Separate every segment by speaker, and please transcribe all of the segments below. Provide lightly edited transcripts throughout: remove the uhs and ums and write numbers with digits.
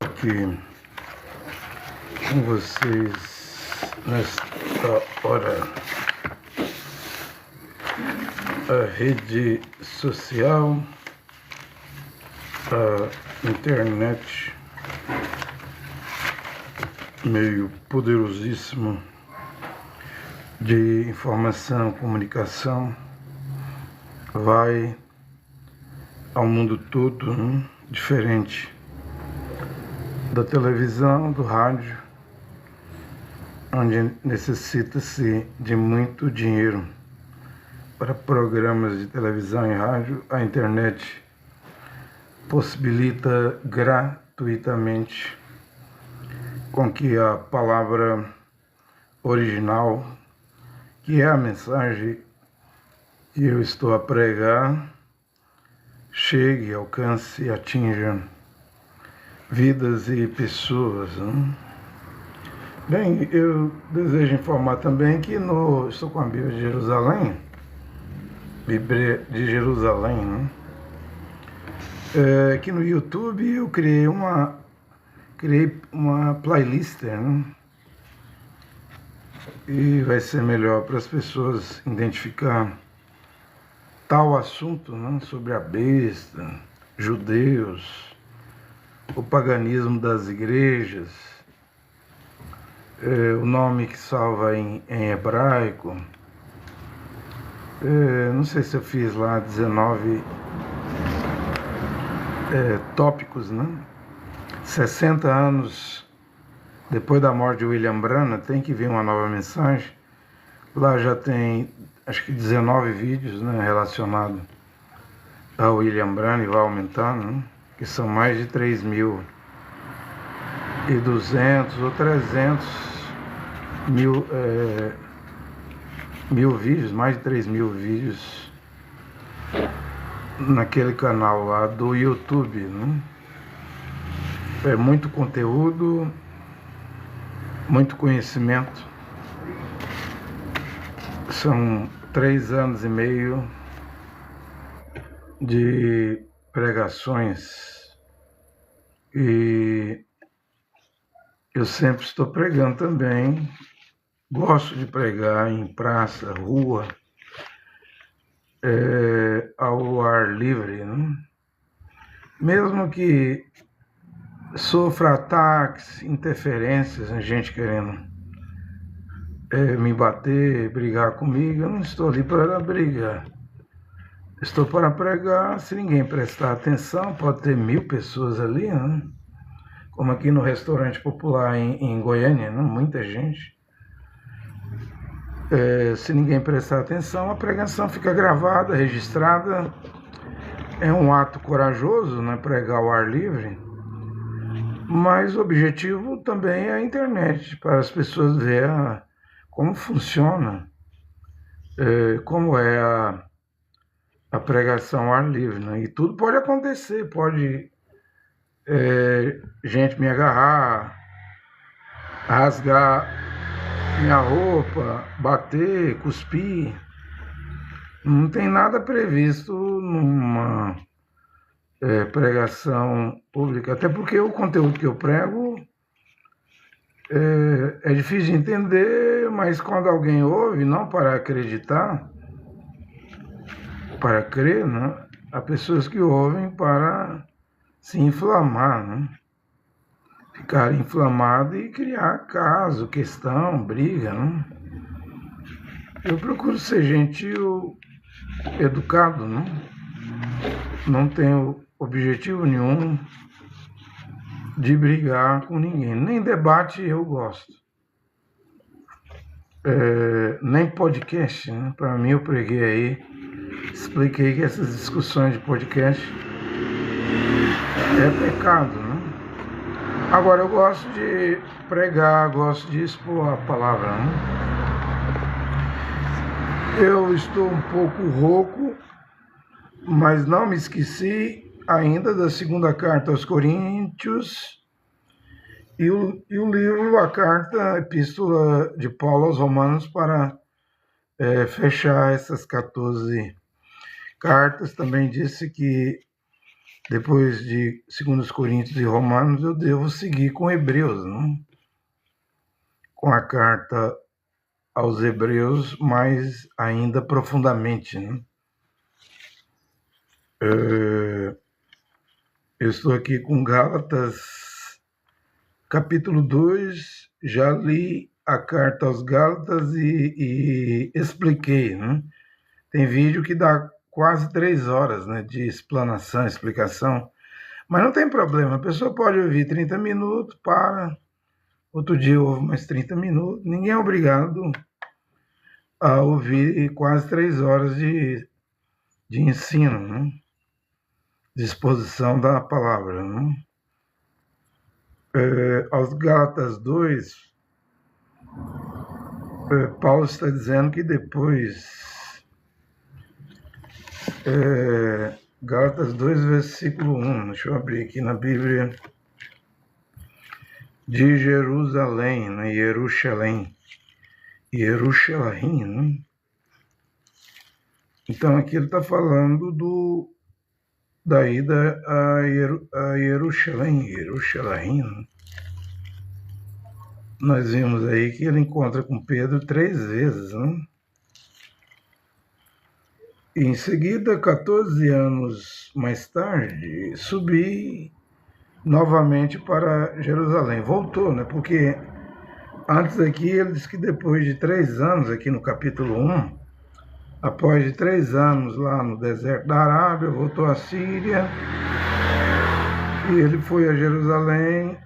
Speaker 1: Aqui com vocês nesta hora. A rede social, a internet, meio poderosíssimo de informação, comunicação, vai ao mundo todo, diferente da televisão, do rádio, onde necessita-se de muito dinheiro para programas de televisão e rádio. A internet possibilita gratuitamente com que a palavra original, que é a mensagem que eu estou a pregar, chegue, alcance e atinja vidas e pessoas. Bem, eu desejo informar também que estou com a Bíblia de Jerusalém, que no YouTube eu criei uma playlist, e vai ser melhor para as pessoas identificar tal assunto, sobre a besta, judeus, o paganismo das igrejas, o nome que salva em hebraico. Não sei se eu fiz lá 19 tópicos, 60 anos depois da morte de William Branham, tem que vir uma nova mensagem. Lá já tem, acho que 19 vídeos, relacionados ao William Branham, e vai aumentando, que são mais de 3.200 ou 300 mil vídeos, mais de 3.000 vídeos naquele canal lá do YouTube, É muito conteúdo, muito conhecimento. São 3 anos e meio de pregações e eu sempre estou pregando também. Gosto de pregar em praça, rua, ao ar livre, Mesmo que sofra ataques, interferências, gente querendo me bater, brigar comigo, eu não estou ali para brigar. Estou para pregar. Se ninguém prestar atenção, pode ter 1.000 pessoas ali, como aqui no restaurante popular em Goiânia, muita gente. Se ninguém prestar atenção, a pregação fica gravada, registrada. É um ato corajoso, pregar ao ar livre, mas o objetivo também é a internet, para as pessoas verem como funciona, como é a pregação ao ar livre, E tudo pode acontecer, pode gente me agarrar, rasgar minha roupa, bater, cuspir. Não tem nada previsto numa pregação pública, até porque o conteúdo que eu prego é difícil de entender, mas quando alguém ouve, não para acreditar, para crer, há pessoas que ouvem para se inflamar, ficar inflamado e criar caso, questão, briga, Eu procuro ser gentil, educado, Não tenho objetivo nenhum de brigar com ninguém. Nem debate eu gosto. Nem podcast, Para mim, eu preguei aí, expliquei que essas discussões de podcast é pecado, Agora, eu gosto de pregar, gosto de expor a palavra, Eu estou um pouco rouco, mas não me esqueci ainda da segunda carta aos Coríntios e o livro, a carta, a epístola de Paulo aos Romanos, para fechar essas 14 cartas. Também disse que depois de 2 Coríntios e Romanos, eu devo seguir com Hebreus, né? Com a carta aos Hebreus, mais ainda profundamente, né? Eu estou aqui com Gálatas, capítulo 2, já li a carta aos Gálatas e expliquei, né? Tem vídeo que dá quase 3 horas, né, de explanação, explicação, mas não tem problema, a pessoa pode ouvir 30 minutos, para, outro dia ouve mais 30 minutos, ninguém é obrigado a ouvir quase 3 horas de ensino, né? De exposição da palavra, né? Aos Gálatas 2, Paulo está dizendo que depois, Gálatas 2, versículo 1, deixa eu abrir aqui na Bíblia, de Jerusalém, né? Jerusalém, né? Então aqui ele está falando da ida a Jerusalém, né? Nós vimos aí que ele encontra com Pedro 3 vezes, né? E em seguida, 14 anos mais tarde, subi novamente para Jerusalém. Voltou, né? Porque antes aqui ele diz que depois de 3 anos, aqui no capítulo 1, após de 3 anos lá no deserto da Arábia, voltou à Síria, e ele foi a Jerusalém,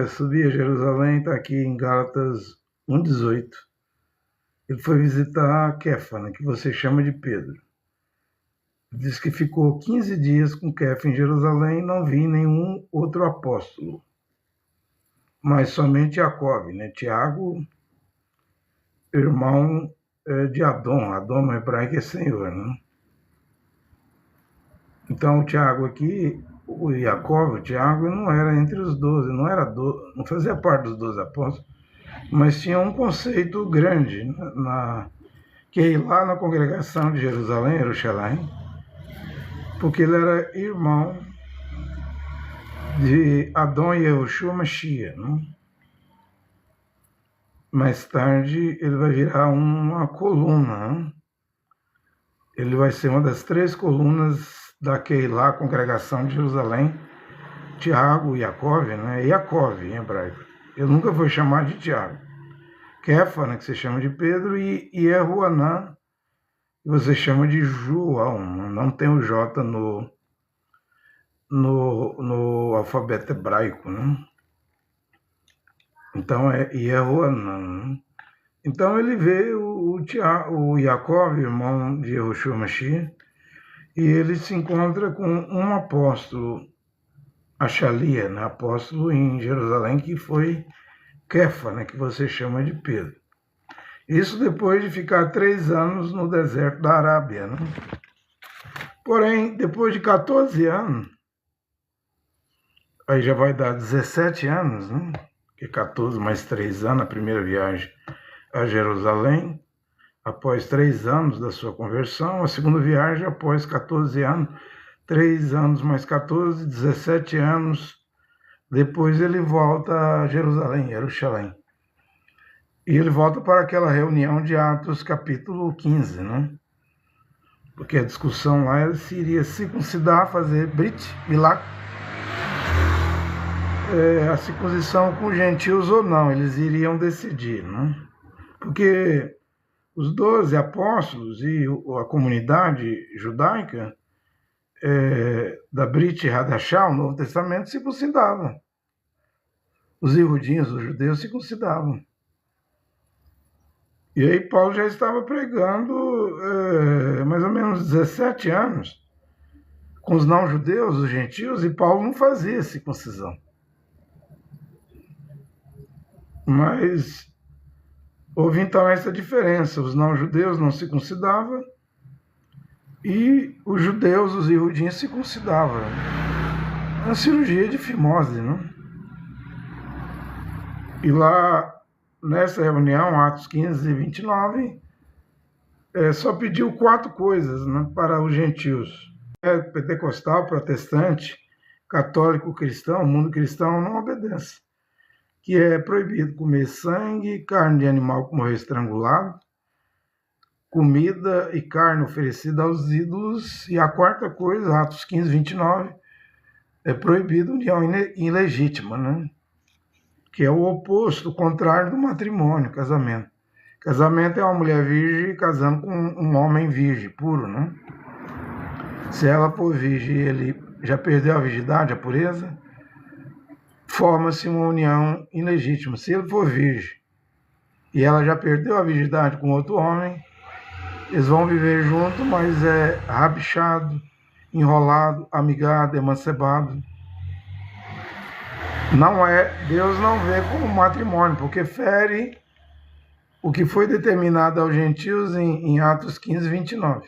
Speaker 1: subir a Jerusalém, está aqui em Gálatas 1,18. Ele foi visitar Kefa, né, que você chama de Pedro. Diz que ficou 15 dias com Kefa em Jerusalém e não vi nenhum outro apóstolo, mas somente Jacob, né, Tiago, irmão de Adão. Adão no hebraico é Senhor, né? Então o Tiago aqui, o Jacob, o Tiago, não era entre os 12, não fazia parte dos 12 apóstolos, mas tinha um conceito grande, que lá na congregação de Jerusalém, porque ele era irmão de Adão e Yahushua Mashiach, né? Mais tarde ele vai virar uma coluna, né? Ele vai ser uma das 3 colunas daquela congregação de Jerusalém, Tiago e Jacob, né? Jacob em hebraico. Ele nunca foi chamado de Tiago. Kefa, né, que você chama de Pedro, e Yehuanã, que você chama de João. Não tem o J no alfabeto hebraico, né? Então é Yehuanã, né? Então ele vê o Jacob, irmão de Yahushua Mashiach, e ele se encontra com um apóstolo, Achalia, né, apóstolo em Jerusalém, que foi Kefa, né, que você chama de Pedro. Isso depois de ficar 3 anos no deserto da Arábia, né? Porém, depois de 14 anos, aí já vai dar 17 anos, né? Que 14 mais 3 anos, a primeira viagem a Jerusalém, após 3 anos da sua conversão, a segunda viagem após 14 anos, 3 anos mais 14, 17 anos, depois ele volta a Jerusalém. E ele volta para aquela reunião de Atos capítulo 15, né? Porque a discussão lá era se iria circuncidar, fazer Brit Milá, a circuncisão com gentios ou não, eles iriam decidir, né? Porque os 12 apóstolos e a comunidade judaica da Brit Hadashah, o Novo Testamento, circuncidavam. Os iudinhos, os judeus, circuncidavam. E aí Paulo já estava pregando mais ou menos 17 anos com os não-judeus, os gentios, e Paulo não fazia circuncisão. Mas houve então essa diferença, os não-judeus não circuncidavam e os judeus, os iudinhos, circuncidavam. É uma cirurgia de fimose, né? E lá, nessa reunião, Atos 15 e 29, só pediu 4 coisas, né, para os gentios. pentecostal, protestante, católico, cristão, o mundo cristão não obedece. Que é proibido comer sangue, carne de animal que morreu estrangulado, comida e carne oferecida aos ídolos. E a quarta coisa, Atos 15, 29, é proibido união ilegítima, né? Que é o oposto, o contrário do matrimônio, casamento. Casamento é uma mulher virgem casando com um homem virgem, puro, né? Se ela for virgem e ele já perdeu a virgindade, a pureza, forma-se uma união ilegítima. Se ele for virgem e ela já perdeu a virgindade com outro homem, eles vão viver junto, mas é rabichado, enrolado, amigado, emancebado. Deus não vê como matrimônio, porque fere o que foi determinado aos gentios em Atos 15, 29.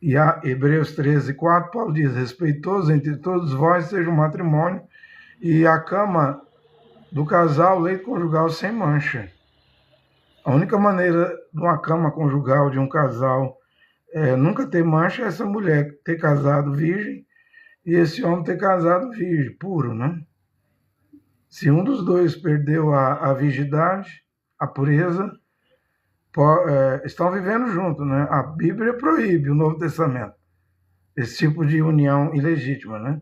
Speaker 1: E a Hebreus 13, 4, Paulo diz: respeitoso entre todos vós seja o matrimônio e a cama do casal, leito conjugal sem mancha. A única maneira de uma cama conjugal de um casal nunca ter mancha é essa mulher ter casado virgem e esse homem ter casado virgem, puro, né? Se um dos dois perdeu a virgindade, a pureza, estão vivendo juntos, né? A Bíblia proíbe, o Novo Testamento, esse tipo de união ilegítima, né?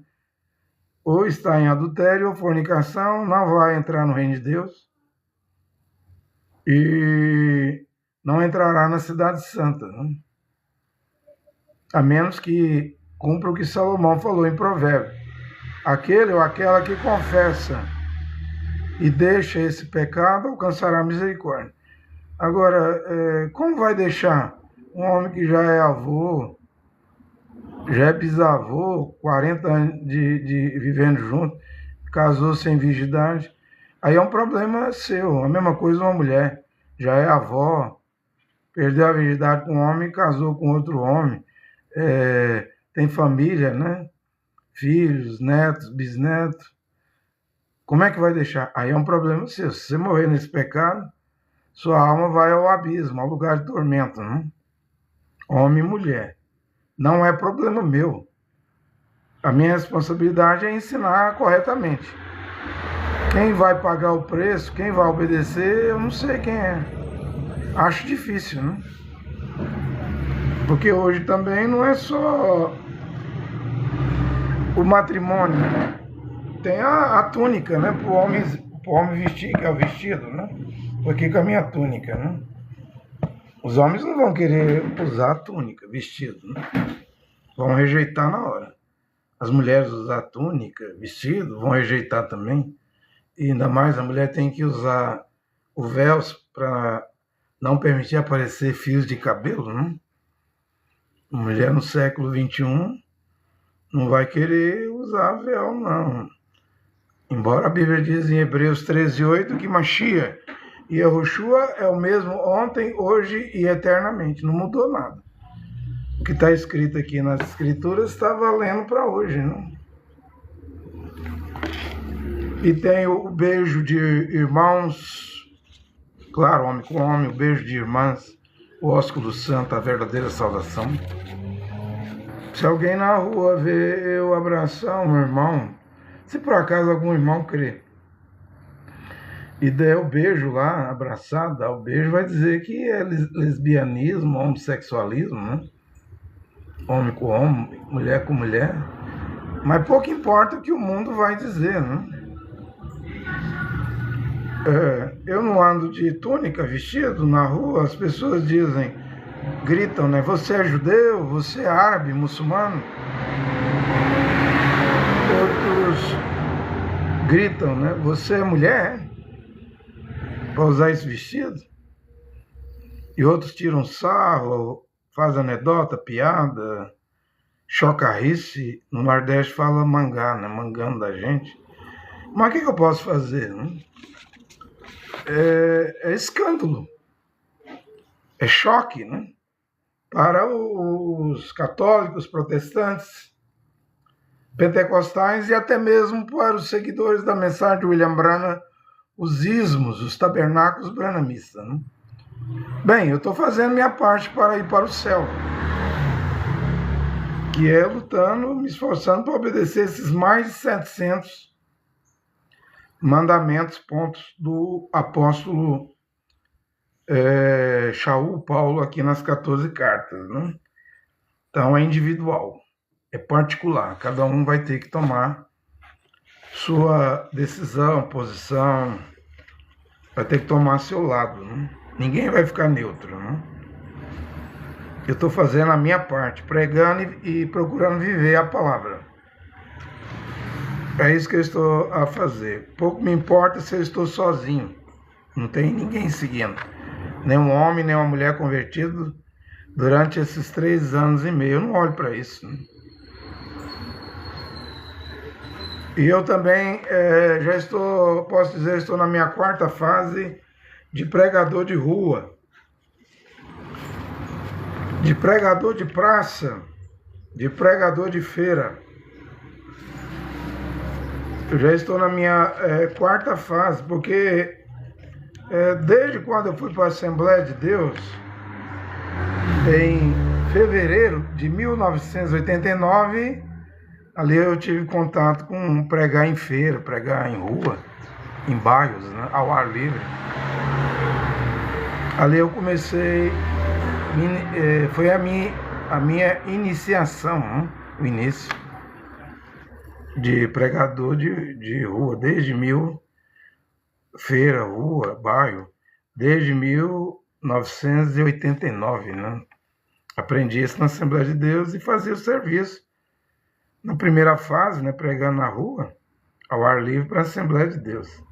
Speaker 1: Ou está em adultério ou fornicação, não vai entrar no reino de Deus e não entrará na cidade santa, né? A menos que cumpra o que Salomão falou em Provérbios: aquele ou aquela que confessa e deixa esse pecado alcançará misericórdia. Agora, como vai deixar um homem que já é avô, já é bisavô, 40 anos de vivendo junto, casou sem virgindade? Aí é um problema seu. A mesma coisa uma mulher, já é avó, perdeu a virgindade com um homem, casou com outro homem, tem família, né? Filhos, netos, bisnetos. Como é que vai deixar? Aí é um problema seu. Se você morrer nesse pecado, sua alma vai ao abismo, ao lugar de tormento, né? Homem e mulher. Não é problema meu. A minha responsabilidade é ensinar corretamente. Quem vai pagar o preço, quem vai obedecer, eu não sei quem é. Acho difícil, né? Porque hoje também não é só o matrimônio, né? Tem a túnica, né? Para o homem vestir, que é o vestido, né? Estou aqui com a minha túnica, né? Os homens não vão querer usar a túnica, vestido, né? Vão rejeitar na hora. As mulheres usar túnica, vestido, vão rejeitar também. E ainda mais a mulher tem que usar o véu para não permitir aparecer fios de cabelo, né? A mulher no século XXI não vai querer usar véu, não. Embora a Bíblia diz em Hebreus 13:8 que Mashiach e Yahushua é o mesmo ontem, hoje e eternamente. Não mudou nada. O que está escrito aqui nas Escrituras está valendo para hoje, né? E tem o beijo de irmãos, claro, homem com homem, o beijo de irmãs, o ósculo santo, a verdadeira saudação. Se alguém na rua vê eu abraçar um irmão, se por acaso algum irmão crer, e der o beijo lá, abraçado, dar o beijo, vai dizer que é lesbianismo, homossexualismo, né? Homem com homem, mulher com mulher. Mas pouco importa o que o mundo vai dizer, né? Eu não ando de túnica, vestido na rua, as pessoas dizem, gritam, né? Você é judeu, você é árabe, muçulmano. Outros gritam, né? Você é mulher para usar esse vestido? E outros tiram sarro, fazem anedota, piada, chocarrice. No Nordeste fala mangá, né? Mangando da gente. Mas o que eu posso fazer, né? É escândalo. É choque, né? Para os católicos, protestantes, pentecostais e até mesmo para os seguidores da mensagem de William Branham, os ismos, os tabernáculos branhamistas, né? Bem, eu estou fazendo minha parte para ir para o céu. que é lutando, me esforçando para obedecer esses mais de 700 mandamentos, pontos do apóstolo Shaul Paulo aqui nas 14 cartas, né? Então é individual, é particular, cada um vai ter que tomar sua decisão, posição, vai ter que tomar seu lado, né? Ninguém vai ficar neutro, né? Eu estou fazendo a minha parte, pregando e procurando viver a palavra. É isso que eu estou a fazer. Pouco me importa se eu estou sozinho, não tem ninguém seguindo, nem um homem, nem uma mulher convertido durante esses 3 anos e meio. Eu não olho para isso, né? E eu também já estou, posso dizer, estou na minha 4ª fase de pregador de rua, de pregador de praça, de pregador de feira. Eu já estou na minha 4ª fase, porque desde quando eu fui para a Assembleia de Deus, em fevereiro de 1989, ali eu tive contato com pregar em feira, pregar em rua, em bairros, né, ao ar livre. Ali eu comecei, foi a minha iniciação, né, o início de pregador de rua, desde feira, rua, bairro, desde 1989, né? Aprendi isso na Assembleia de Deus e fazia o serviço. Na primeira fase, né, pregando na rua, ao ar livre, para a Assembleia de Deus.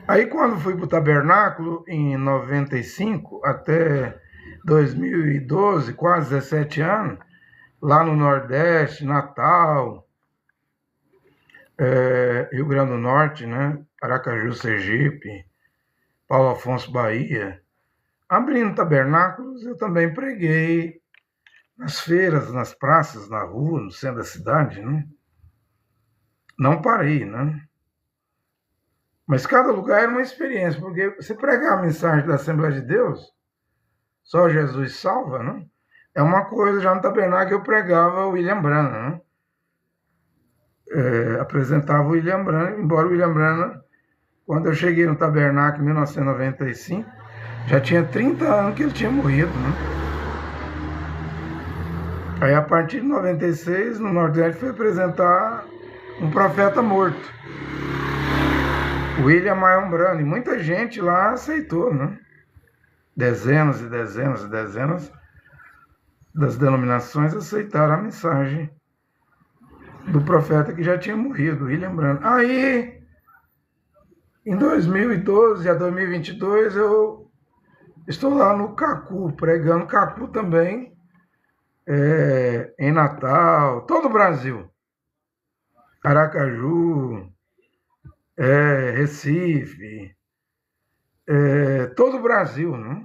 Speaker 1: Aí quando fui para o Tabernáculo, em 95 até 2012, quase 17 anos, lá no Nordeste, Natal, Rio Grande do Norte, né, Aracaju, Sergipe, Paulo Afonso, Bahia, abrindo tabernáculos, eu também preguei nas feiras, nas praças, na rua, no centro da cidade, né? Não parei, né? Mas cada lugar era uma experiência, porque você pregar a mensagem da Assembleia de Deus, só Jesus salva, né? É uma coisa, já no tabernáculo eu pregava o William Branham, né? Apresentava o William Branham, embora o William Branham, quando eu cheguei no tabernáculo em 1995, já tinha 30 anos que ele tinha morrido, né? Aí a partir de 96, no Nordeste, foi apresentar um profeta morto, William Marion Branham, e muita gente lá aceitou, né? Dezenas e dezenas e dezenas das denominações aceitaram a mensagem do profeta que já tinha morrido, William Branham. Aí, em 2012 a 2022, eu estou lá no Cacu, pregando Cacu também, em Natal, todo o Brasil. Aracaju, Recife, todo o Brasil, né?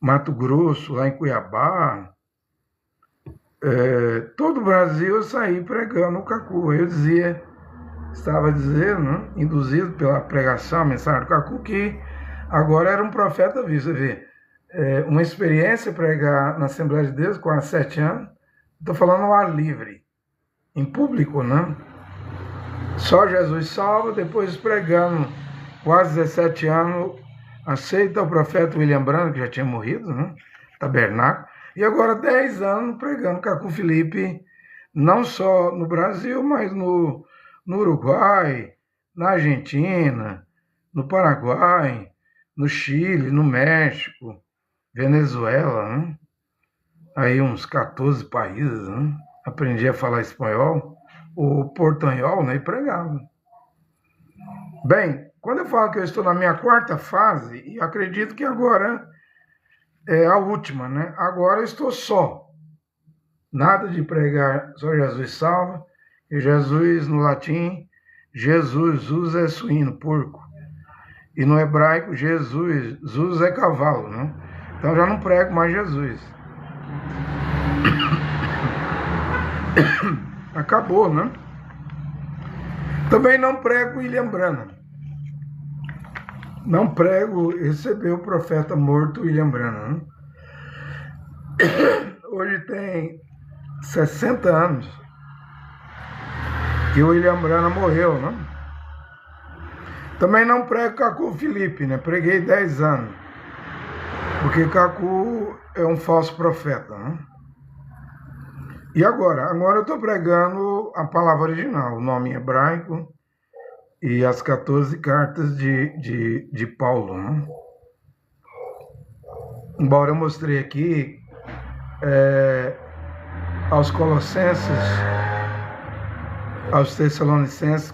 Speaker 1: Mato Grosso, lá em Cuiabá, todo o Brasil eu saí pregando o Cacu. Eu estava dizendo, né, induzido pela pregação, a mensagem do Cacu, que agora era um profeta vivo. Você vê, uma experiência pregar na Assembleia de Deus, quase 7 anos, estou falando ao ar livre, em público, né? Só Jesus salva, depois pregando quase 17 anos, aceita o profeta William Branham, que já tinha morrido, né? Tabernáculo. E agora 10 anos pregando Cacu Felipe, não só no Brasil, mas no Uruguai, na Argentina, no Paraguai, no Chile, no México, Venezuela, né? Aí uns 14 países, né? Aprendi a falar espanhol, o portanhol, né? E pregava. Bem, quando eu falo que eu estou na minha 4ª fase, e acredito que agora é a última, né? Agora eu estou só. Nada de pregar só Jesus salva, e Jesus no latim, Jesus é suíno, porco. E no hebraico, Jesus é cavalo, né? Então já não prego mais Jesus. Acabou, né? Também não prego William Branham. Não prego receber o profeta morto William Branham, né? Hoje tem 60 anos que o William Branham morreu, né? Também não prego Cacu Felipe, né? Preguei 10 anos, porque Cacu é um falso profeta, né? E agora eu estou pregando a palavra original, o nome hebraico e as 14 cartas de Paulo, né? Embora eu mostrei aqui aos Colossenses, aos Tessalonicenses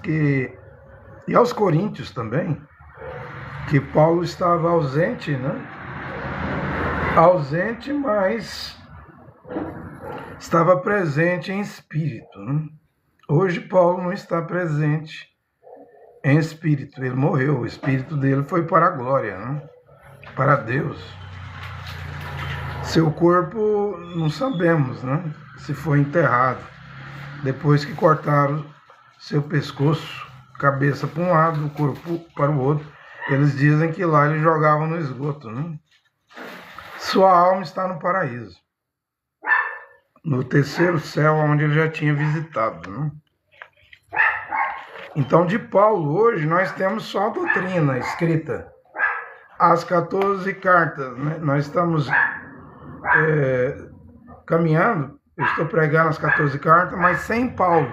Speaker 1: e aos Coríntios também, que Paulo estava ausente, né? Ausente, mas estava presente em espírito, né? Hoje Paulo não está presente em espírito, ele morreu, o espírito dele foi para a glória, né? Para Deus. Seu corpo não sabemos, né? Se foi enterrado depois que cortaram seu pescoço, cabeça para um lado, o corpo para o outro. Eles dizem que lá eles jogavam no esgoto, né? Sua alma está no paraíso, no terceiro céu, onde ele já tinha visitado, né? Então, de Paulo, hoje, nós temos só a doutrina escrita, as 14 cartas, né? Nós estamos caminhando, eu estou pregando as 14 cartas, mas sem Paulo.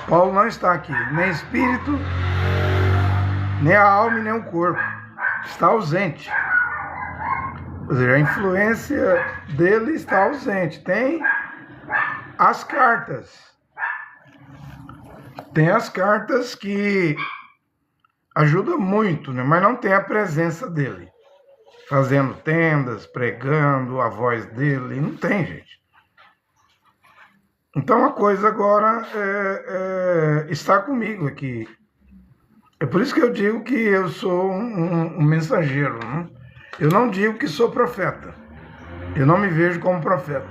Speaker 1: Paulo não está aqui, nem espírito, nem a alma, nem o corpo. Está ausente. Ou seja, a influência dele está ausente. Tem as cartas. Tem as cartas que ajudam muito, né? Mas não tem a presença dele. Fazendo tendas, pregando, a voz dele. Não tem, gente. Então a coisa agora está comigo aqui. É por isso que eu digo que eu sou um mensageiro, né? Eu não digo que sou profeta. Eu não me vejo como profeta.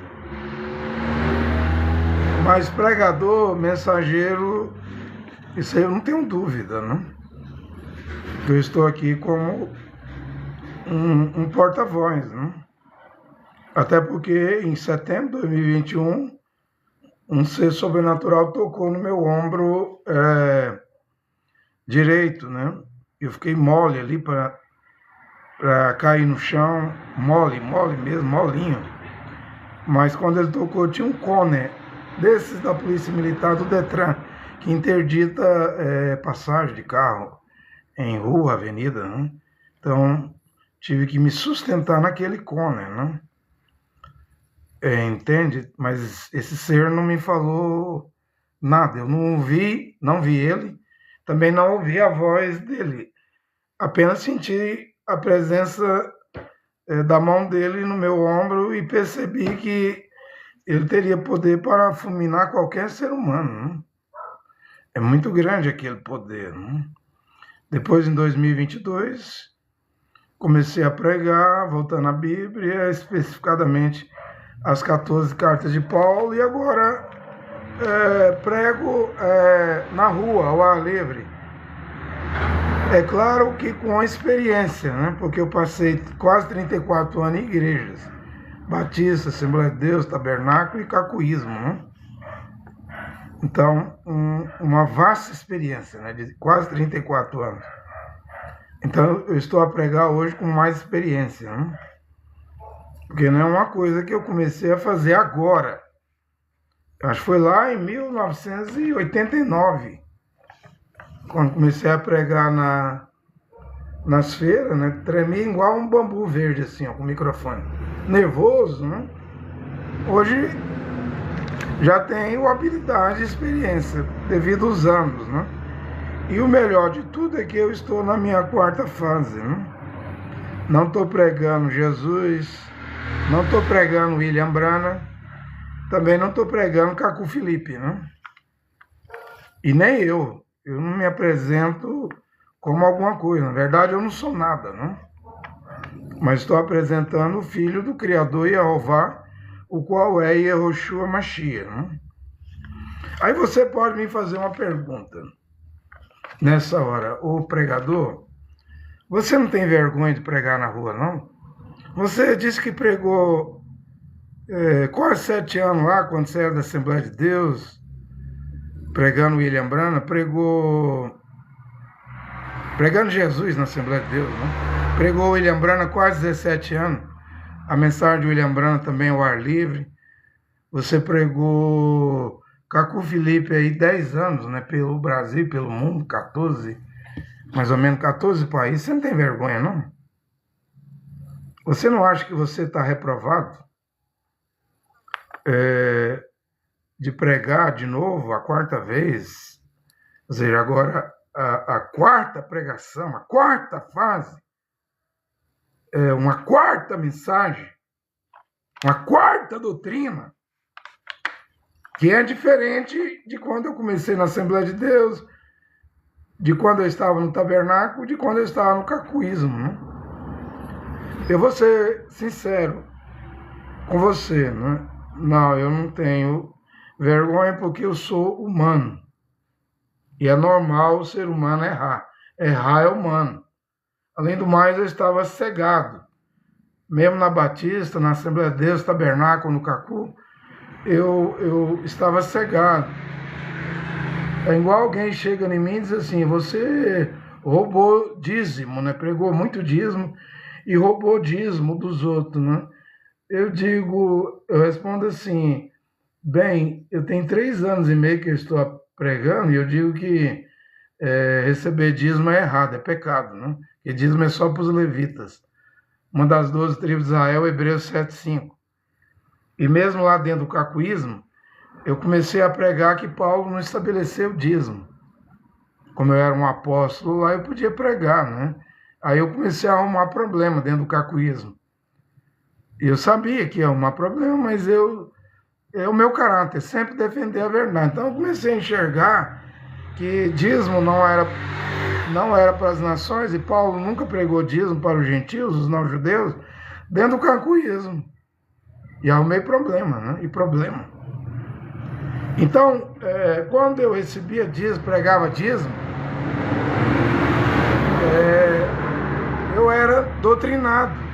Speaker 1: Mas pregador, mensageiro, isso aí eu não tenho dúvida, né? Eu estou aqui como um porta-voz, né? Até porque em setembro de 2021, um ser sobrenatural tocou no meu ombro direito, né? Eu fiquei mole ali para cair no chão, mole mesmo, molinho. Mas quando ele tocou, tinha um cone desses da Polícia Militar do Detran, que interdita passagem de carro em rua, avenida, né? Então, tive que me sustentar naquele cone, né? Entende? Mas esse ser não me falou nada. Eu não vi ele, também não ouvi a voz dele. Apenas senti a presença da mão dele no meu ombro e percebi que ele teria poder para fulminar qualquer ser humano, né? É muito grande aquele poder, né? Depois, em 2022, comecei a pregar, voltando à Bíblia, especificadamente as 14 cartas de Paulo, e agora prego na rua, ao ar livre. É claro que com a experiência, né? Porque eu passei quase 34 anos em igrejas, Batista, Assembleia de Deus, Tabernáculo e Cacuísmo, né? Então, uma vasta experiência, né? De quase 34 anos. Então, eu estou a pregar hoje com mais experiência, né? Porque não é uma coisa que eu comecei a fazer agora. Acho que foi lá em 1989, quando comecei a pregar nas feiras, né? Tremia igual um bambu verde, assim, ó, com o microfone. Nervoso, né? Hoje já tenho habilidade e experiência, devido aos anos, né? E o melhor de tudo é que eu estou na minha 4ª fase, né? Não estou pregando Jesus, não estou pregando William Branham, também não estou pregando Cacu Felipe, né? E nem eu não me apresento como alguma coisa. Na verdade, eu não sou nada, né? Mas estou apresentando o Filho do Criador Jeová, o qual é Yehoshua Mashiach, né? Aí você pode me fazer uma pergunta nessa hora. Ô pregador, você não tem vergonha de pregar na rua, não? Você disse que pregou quase 7 anos lá, quando você era da Assembleia de Deus, pregando William Branham, pregando Jesus na Assembleia de Deus, né? Pregou William Branham quase 17 anos. A mensagem de William Branham também é o ar livre. Você pregou Cacu Felipe aí 10 anos, né? Pelo Brasil, pelo mundo, 14, mais ou menos 14 países. Você não tem vergonha, não? Você não acha que você está reprovado de pregar de novo a quarta vez? Ou seja, agora a quarta pregação, a quarta fase, uma quarta mensagem, uma quarta doutrina, que é diferente de quando eu comecei na Assembleia de Deus, de quando eu estava no tabernáculo, de quando eu estava no cacuísmo, né? Eu vou ser sincero com você, né? Não, eu não tenho vergonha porque eu sou humano. E é normal o ser humano errar. Errar é humano. Além do mais, eu estava cegado. Mesmo na Batista, na Assembleia de Deus, Tabernáculo, no Cacu, eu estava cegado. É igual alguém chega em mim e diz assim, você roubou dízimo, né? Pregou muito dízimo e roubou dízimo dos outros, né? Eu respondo assim, bem, eu tenho 3 anos e meio que eu estou pregando e eu digo que receber dízimo é errado, é pecado, né? Porque dízimo é só para os levitas. Uma das 12 tribos de Israel, Hebreus 7:5. E mesmo lá dentro do cacuísmo, eu comecei a pregar que Paulo não estabeleceu dízimo. Como eu era um apóstolo lá, eu podia pregar, né? Aí eu comecei a arrumar problema dentro do cacuísmo. Eu sabia que ia arrumar problema, mas é o meu caráter, sempre defender a verdade. Então eu comecei a enxergar que dízimo não era para as nações, e Paulo nunca pregou dízimo para os gentios, os não-judeus, dentro do cacuísmo. E arrumei problema, né? E problema. Então, quando eu recebia dízimo, pregava dízimo, eu era doutrinado.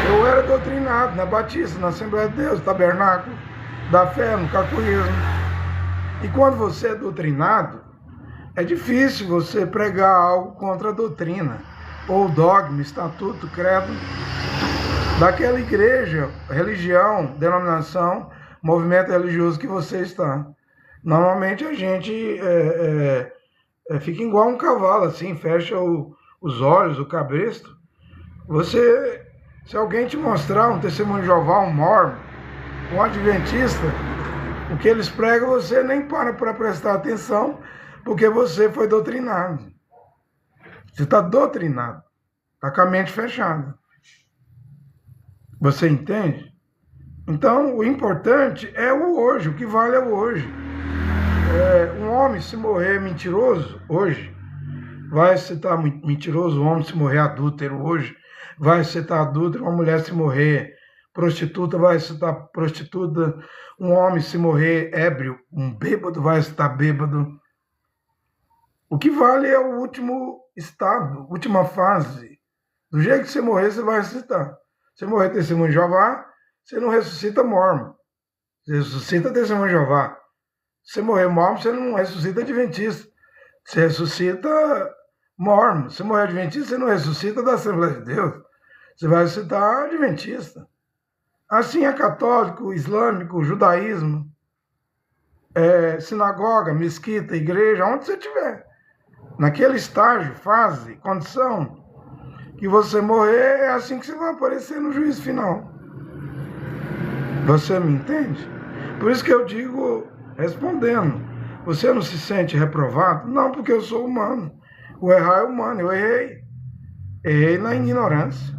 Speaker 1: Eu era doutrinado na Batista, na Assembleia de Deus, Tabernáculo da Fé, no cacuísmo. E quando você é doutrinado, é difícil você pregar algo contra a doutrina, ou dogma, estatuto, credo, daquela igreja, religião, denominação, movimento religioso que você está. Normalmente a gente fica igual um cavalo, assim, fecha os olhos, o cabresto. Se alguém te mostrar um testemunho de Jeová, um mormon, um adventista, o que eles pregam, você nem para prestar atenção, porque você foi doutrinado. Você está doutrinado, está com a mente fechada. Você entende? Então, o importante é o hoje, o que vale é o hoje. Um homem se morrer mentiroso hoje, vai se estar mentiroso, um homem se morrer adúltero hoje, vai se estar adúltero, uma mulher se morrer prostituta, vai se estar prostituta, um homem se morrer ébrio, um bêbado vai estar bêbado. O que vale é o último estado, última fase. Do jeito que você morrer, você vai ressuscitar. Você morrer testemunho de Jeová, você não ressuscita mormon. Você ressuscita testemunho de Jeová. Se você morrer mormon, você não ressuscita adventista. Você ressuscita mormon. Se morrer adventista, você não ressuscita da Assembleia de Deus. Você vai ressuscitar adventista. Assim é católico, islâmico, judaísmo, sinagoga, mesquita, igreja, onde você estiver. Naquele estágio, fase, condição, que você morrer, é assim que você vai aparecer no juízo final. Você me entende? Por isso que eu digo, respondendo, você não se sente reprovado? Não, porque eu sou humano. O errar é humano, eu errei. Errei na ignorância.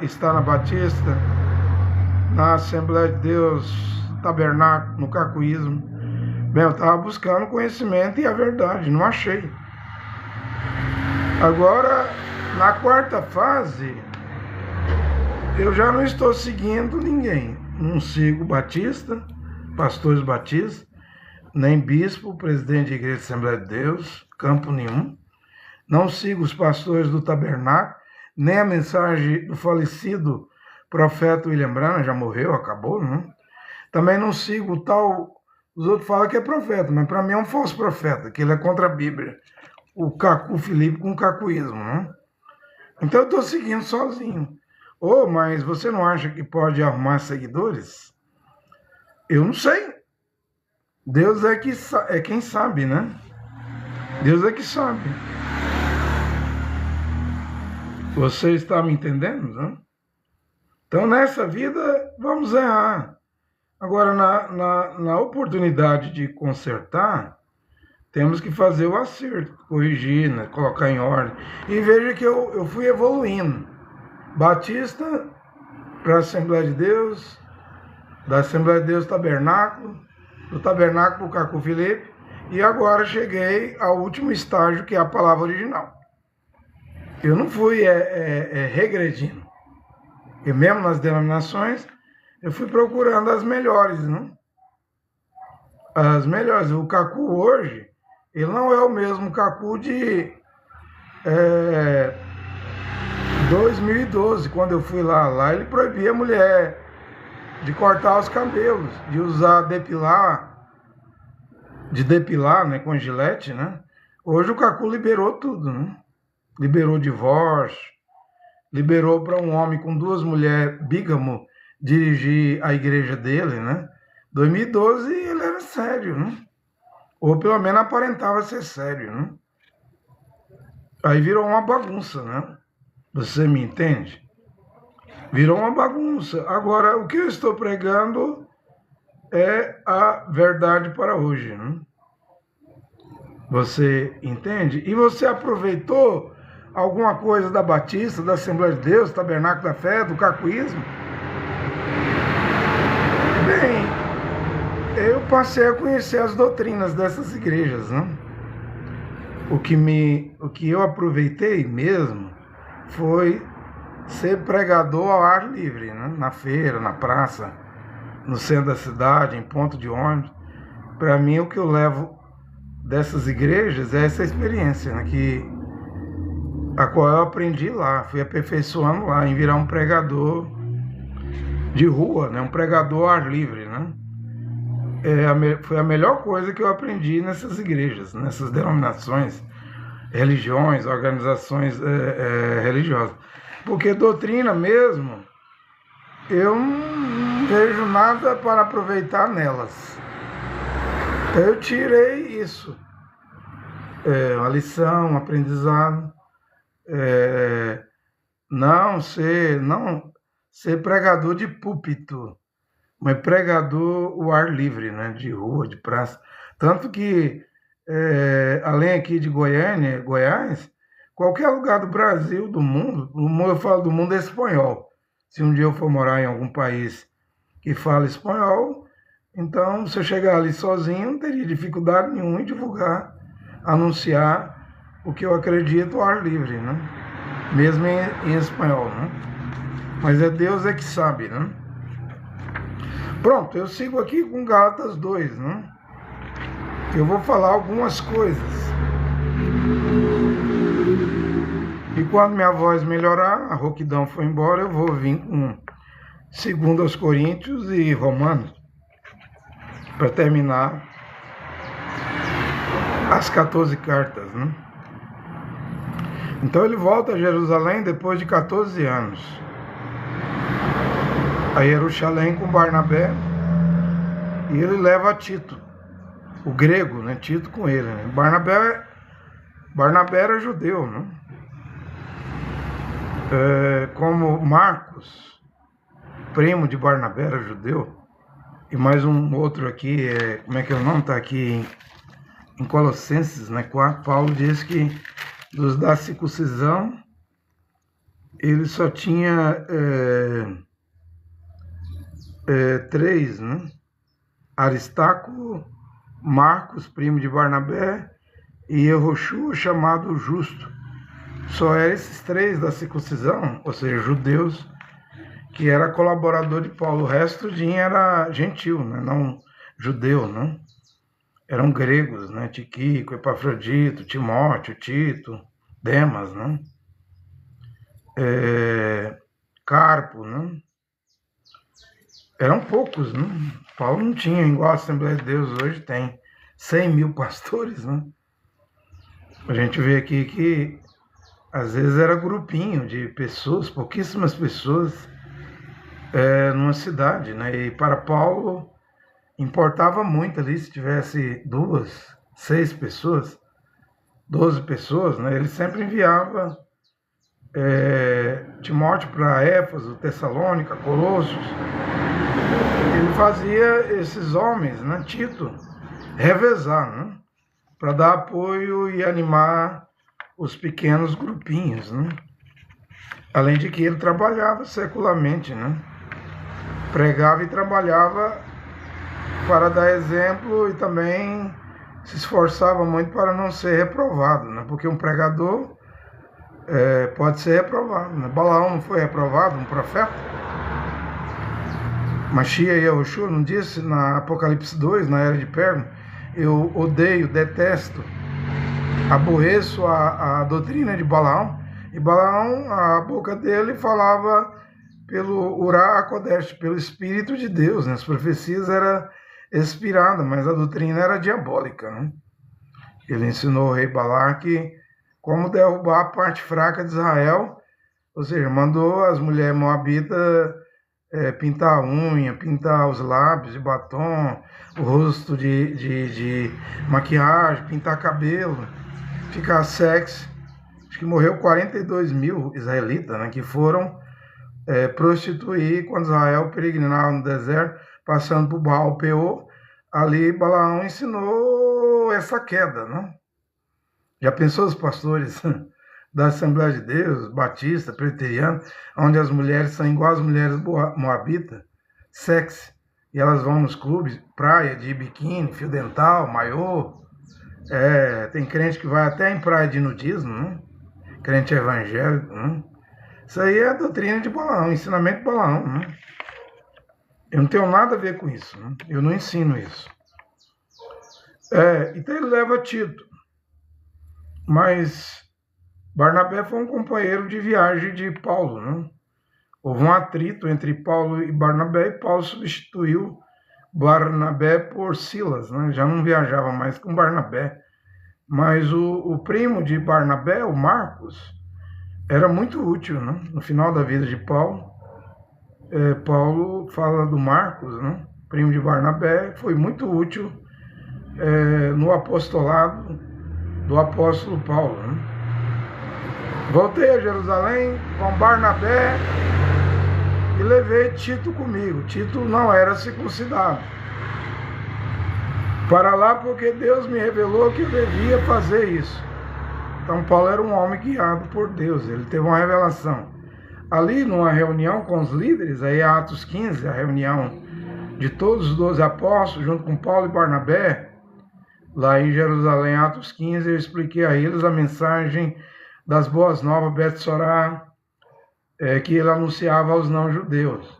Speaker 1: Está na Batista, na Assembleia de Deus, Tabernáculo, no cacuísmo. Bem, eu estava buscando conhecimento e a verdade, não achei. Agora, na quarta fase, eu já não estou seguindo ninguém. Não sigo Batista, pastores batistas, nem bispo, presidente de igreja de Assembleia de Deus, campo nenhum. Não sigo os pastores do Tabernáculo, nem a mensagem do falecido profeta William Branham, já morreu, acabou, né? Também não sigo o tal, os outros falam que é profeta, mas para mim é um falso profeta, que ele é contra a Bíblia. O Cacu Felipe com o cacuísmo, né? Então eu estou seguindo sozinho. Mas você não acha que pode arrumar seguidores? Eu não sei. Deus é quem sabe, né? Deus é que sabe. Você está me entendendo, né? Então, nessa vida, vamos errar. Agora, na oportunidade de consertar, temos que fazer o acerto, corrigir, né? Colocar em ordem. E veja que eu fui evoluindo. Batista para a Assembleia de Deus, da Assembleia de Deus Tabernáculo, do Tabernáculo para o Cacu Felipe, e agora cheguei ao último estágio, que é a palavra original. Eu não fui regredindo. E mesmo nas denominações, eu fui procurando as melhores, né? As melhores. O Cacu hoje, ele não é o mesmo Cacu de 2012, quando eu fui lá. Lá ele proibia a mulher de cortar os cabelos, de usar depilar, né, com gilete, né? Hoje o Cacu liberou tudo, né? Liberou o divórcio, liberou para um homem com 2 mulheres bígamo dirigir a igreja dele, né? 2012 ele era sério, né? Ou pelo menos aparentava ser sério, né? Aí virou uma bagunça, né? Você me entende? Virou uma bagunça. Agora, o que eu estou pregando é a verdade para hoje, né? Você entende? E você aproveitou alguma coisa da Batista, da Assembleia de Deus, do Tabernáculo da Fé, do cacuísmo? Bem, eu passei a conhecer as doutrinas dessas igrejas, né? O que eu aproveitei mesmo foi ser pregador ao ar livre, né? Na feira, na praça, no centro da cidade, em ponto de ônibus. Para mim, o que eu levo dessas igrejas é essa experiência, né? A qual eu aprendi lá, fui aperfeiçoando lá, em virar um pregador de rua, né? Um pregador ao ar livre, né? Foi a melhor coisa que eu aprendi nessas igrejas, nessas denominações, religiões, organizações religiosas. Porque doutrina mesmo, eu não vejo nada para aproveitar nelas. Eu tirei isso. Uma lição, um aprendizado. Não ser pregador de púlpito, mas pregador o ar livre, né? De rua, de praça. Tanto que, além aqui de Goiânia, Goiás, qualquer lugar do Brasil, do mundo, eu falo do mundo é espanhol. Se um dia eu for morar em algum país que fala espanhol, então se eu chegar ali sozinho, não teria dificuldade nenhuma em divulgar, anunciar o que eu acredito ao ar livre, né? Mesmo em espanhol, né? Mas Deus é que sabe, né? Pronto, eu sigo aqui com Gálatas 2, né? Eu vou falar algumas coisas. E quando minha voz melhorar, a rouquidão for embora, eu vou vir com 2 Coríntios e Romanos, para terminar as 14 cartas, né? Então ele volta a Jerusalém depois de 14 anos. A Jerusalém com Barnabé, e ele leva Tito, o grego, né? Tito com ele, né? Barnabé era judeu, né? Como Marcos, primo de Barnabé, era judeu. E mais um outro aqui, como é que é o nome? Está aqui em Colossenses, né? 4, Paulo diz que dos da circuncisão ele só tinha 3, né? Aristarco, Marcos, primo de Barnabé, e Yehoshua, chamado Justo. Só eram esses 3 da circuncisão, ou seja, judeus, que era colaborador de Paulo. O resto era gentil, né? Não judeu, né? Eram gregos, né? Tiquico, Epafrodito, Timóteo, Tito, Demas, né? Carpo, né? Eram poucos, né? Paulo não tinha, igual a Assembleia de Deus hoje tem 100 mil pastores, né? A gente vê aqui que às vezes era grupinho de pessoas, pouquíssimas pessoas numa cidade, né? E para Paulo importava muito ali se tivesse 2, 6 pessoas, 12 pessoas, né? Ele sempre enviava Timóteo para Éfeso, Tessalônica, Colossos. Ele fazia esses homens, né, Tito, revezar, né, para dar apoio e animar os pequenos grupinhos, né? Além de que ele trabalhava secularmente, né? Pregava e trabalhava para dar exemplo e também se esforçava muito para não ser reprovado, né? Porque um pregador pode ser reprovado, né? Balaão não foi reprovado, um profeta? Mashiach e Yahushua não disse na Apocalipse 2, na Era de Pérgamo, eu odeio, detesto, aborreço a doutrina de Balaão. E Balaão, a boca dele falava pelo Urá HaKodesh, pelo Espírito de Deus, né? As profecias eram inspiradas, mas a doutrina era diabólica, né? Ele ensinou o rei Balaque como derrubar a parte fraca de Israel, ou seja, mandou as mulheres moabitas pintar a unha, pintar os lábios de batom, o rosto de maquiagem, pintar cabelo, ficar sexy. Acho que morreu 42 mil israelitas, né, que foram prostituir quando Israel peregrinava no deserto, passando por Baal Peor. Ali Balaão ensinou essa queda, né? Já pensou os pastores da Assembleia de Deus, batista, preteriano, onde as mulheres são igual às mulheres moabitas, sexy, e elas vão nos clubes, praia de biquíni, fio dental, maiô. Tem crente que vai até em praia de nudismo, né? Crente evangélico, né? Isso aí é a doutrina de Balaão, ensinamento de Balaão, né? Eu não tenho nada a ver com isso, né? Eu não ensino isso. Então ele leva Tito, mas Barnabé foi um companheiro de viagem de Paulo, né? Houve um atrito entre Paulo e Barnabé, e Paulo substituiu Barnabé por Silas, né? Já não viajava mais com Barnabé. Mas o primo de Barnabé, o Marcos, era muito útil, né? No final da vida de Paulo, Paulo fala do Marcos, né? Primo de Barnabé, foi muito útil no apostolado do apóstolo Paulo, né? Voltei a Jerusalém com Barnabé e levei Tito comigo. Tito não era circuncidado. Para lá porque Deus me revelou que eu devia fazer isso. Então Paulo era um homem guiado por Deus, ele teve uma revelação. Ali numa reunião com os líderes, aí Atos 15, a reunião de todos os 12 apóstolos, junto com Paulo e Barnabé, lá em Jerusalém, Atos 15, eu expliquei a eles a mensagem das boas novas, Bet Sorá, que ele anunciava aos não-judeus.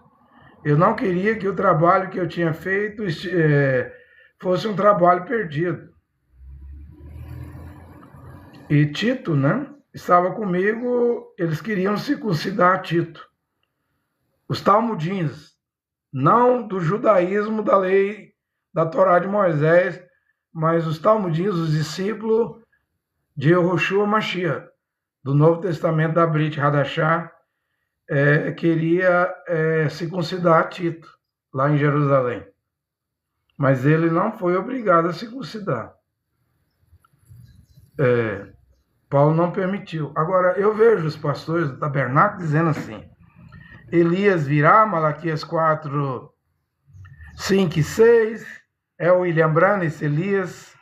Speaker 1: Eu não queria que o trabalho que eu tinha feito fosse um trabalho perdido. E Tito, né, estava comigo, eles queriam circuncidar Tito. Os talmudins, não do judaísmo da lei da Torá de Moisés, mas os talmudins, os discípulos de Yahushua Mashiach, do Novo Testamento da Brit Hadashah, queria circuncidar Tito, lá em Jerusalém. Mas ele não foi obrigado a circuncidar. Paulo não permitiu. Agora, eu vejo os pastores do tabernáculo dizendo assim, Elias virá, Malaquias 4, 5 e 6, é o William Branham, esse Elias,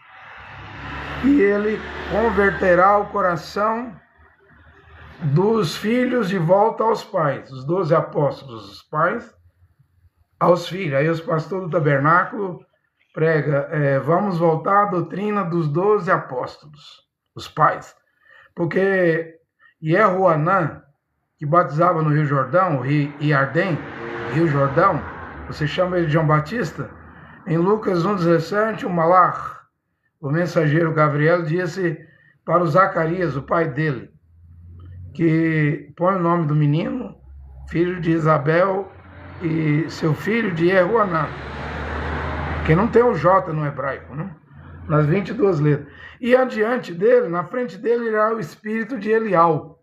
Speaker 1: e ele converterá o coração dos filhos de volta aos pais, os 12 apóstolos, os pais, aos filhos. Aí os pastores do tabernáculo prega, vamos voltar à doutrina dos 12 apóstolos, os pais. Porque Yehoanã, que batizava no Rio Jordão, o Rio Iardém, Rio Jordão, você chama ele de João Batista, em Lucas 1,17, o Malach, o mensageiro Gabriel, disse para o Zacarias, o pai dele, que põe o nome do menino, filho de Isabel, e seu filho de Jehoanã, que não tem o J no hebraico, né? Nas 22 letras. E adiante dele, na frente dele, irá o espírito de Elial,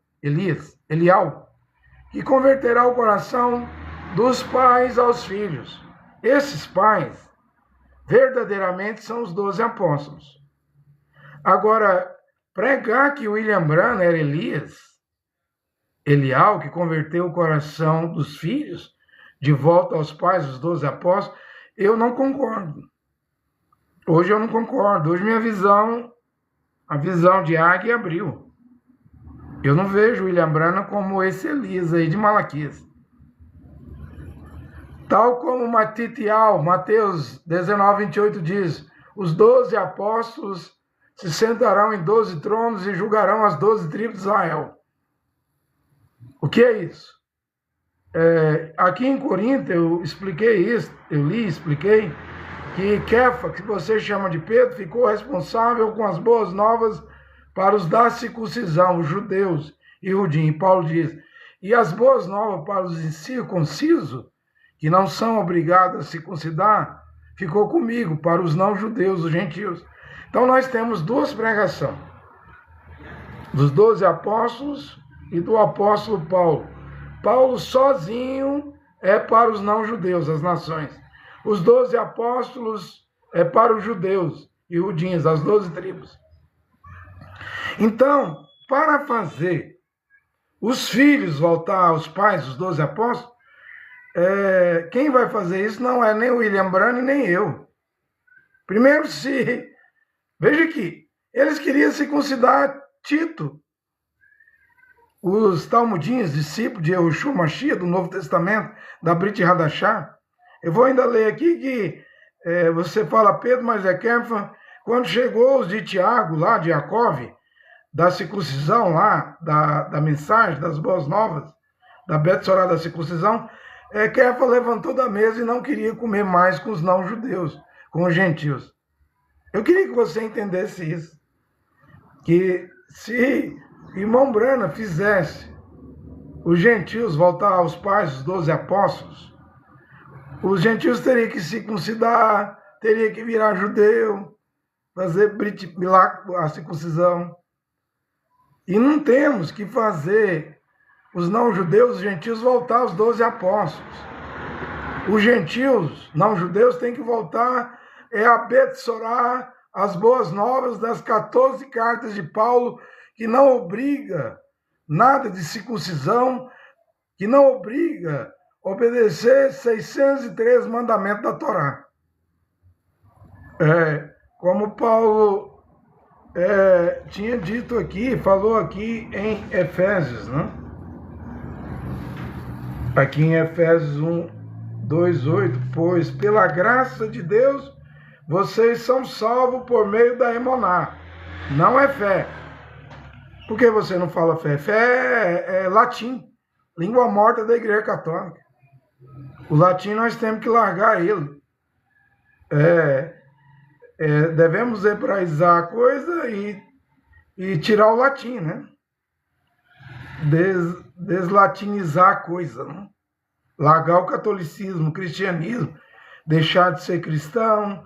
Speaker 1: que converterá o coração dos pais aos filhos. Esses pais, verdadeiramente, são os 12 apóstolos. Agora, pregar que William Branham era Elial, que converteu o coração dos filhos de volta aos pais, os 12 apóstolos, eu não concordo. Hoje eu não concordo. Hoje a visão de águia abriu. Eu não vejo William Branham como esse Elias aí de Malaquias. Tal como Matitial, Mateus 19, 28 diz, os 12 apóstolos se sentarão em 12 tronos e julgarão as 12 tribos de Israel. O que é isso? Aqui em Corinto eu expliquei isso, expliquei que Kefa, que você chama de Pedro, ficou responsável com as boas novas para os da circuncisão, os judeus e Rudim. E Paulo diz, e as boas novas para os incircuncisos, que não são obrigados a circuncidar, ficou comigo, para os não-judeus, os gentios. Então nós temos duas pregações, dos 12 apóstolos e do apóstolo Paulo. Paulo sozinho é para os não-judeus, as nações. Os 12 apóstolos é para os judeus e judinhos, as 12 tribos. Então, para fazer os filhos voltar aos pais, os 12 apóstolos, quem vai fazer isso não é nem o William Branham, nem eu. Primeiro, veja aqui, eles queriam circuncidar Tito. Os talmudinhos, discípulos de Yahushua Mashiach, do Novo Testamento, da Brit Hadashah. Eu vou ainda ler aqui que você fala Pedro, mas é Kefa. Quando chegou os de Tiago, lá de Jacó, da circuncisão lá, da mensagem, das boas novas, da Betsorá da circuncisão, Kefa levantou da mesa e não queria comer mais com os não-judeus, com os gentios. Eu queria que você entendesse isso. Que se irmão Branham fizesse os gentios voltar aos pais, os 12 apóstolos, os gentios teriam que circuncidar, teriam que virar judeu, fazer a circuncisão. E não temos que fazer os não-judeus, os gentios, voltar aos 12 apóstolos. Os gentios, não-judeus, têm que voltar a Betsorá, as boas novas das 14 cartas de Paulo, que não obriga nada de circuncisão, que não obriga a obedecer 603 mandamentos da Torá. Como Paulo tinha dito aqui, falou aqui em Efésios, né? Aqui em Efésios 1, 2, 8, pois pela graça de Deus vocês são salvos por meio da emuná. Não é fé. Por que você não fala fé? Fé é latim, língua morta da Igreja Católica. O latim nós temos que largar ele. Devemos hebraizar a coisa e tirar o latim, né? Deslatinizar a coisa, né? Largar o catolicismo, o cristianismo, deixar de ser cristã,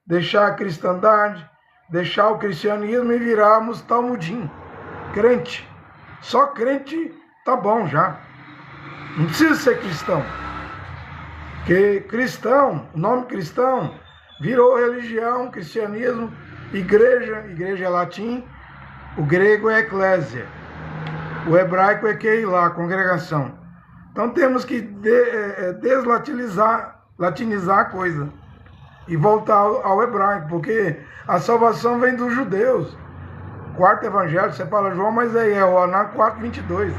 Speaker 1: deixar a cristandade, deixar o cristianismo e virarmos talmudim, crente. Só crente tá bom já. Não precisa ser cristão. Porque cristão, o nome cristão, virou religião, cristianismo, igreja é latim, o grego é eclésia, o hebraico é keilah, congregação. Então temos que deslatinizar a coisa e voltar ao hebraico, porque a salvação vem dos judeus. Quarto evangelho, você fala João, mas é Yohanan 4:22.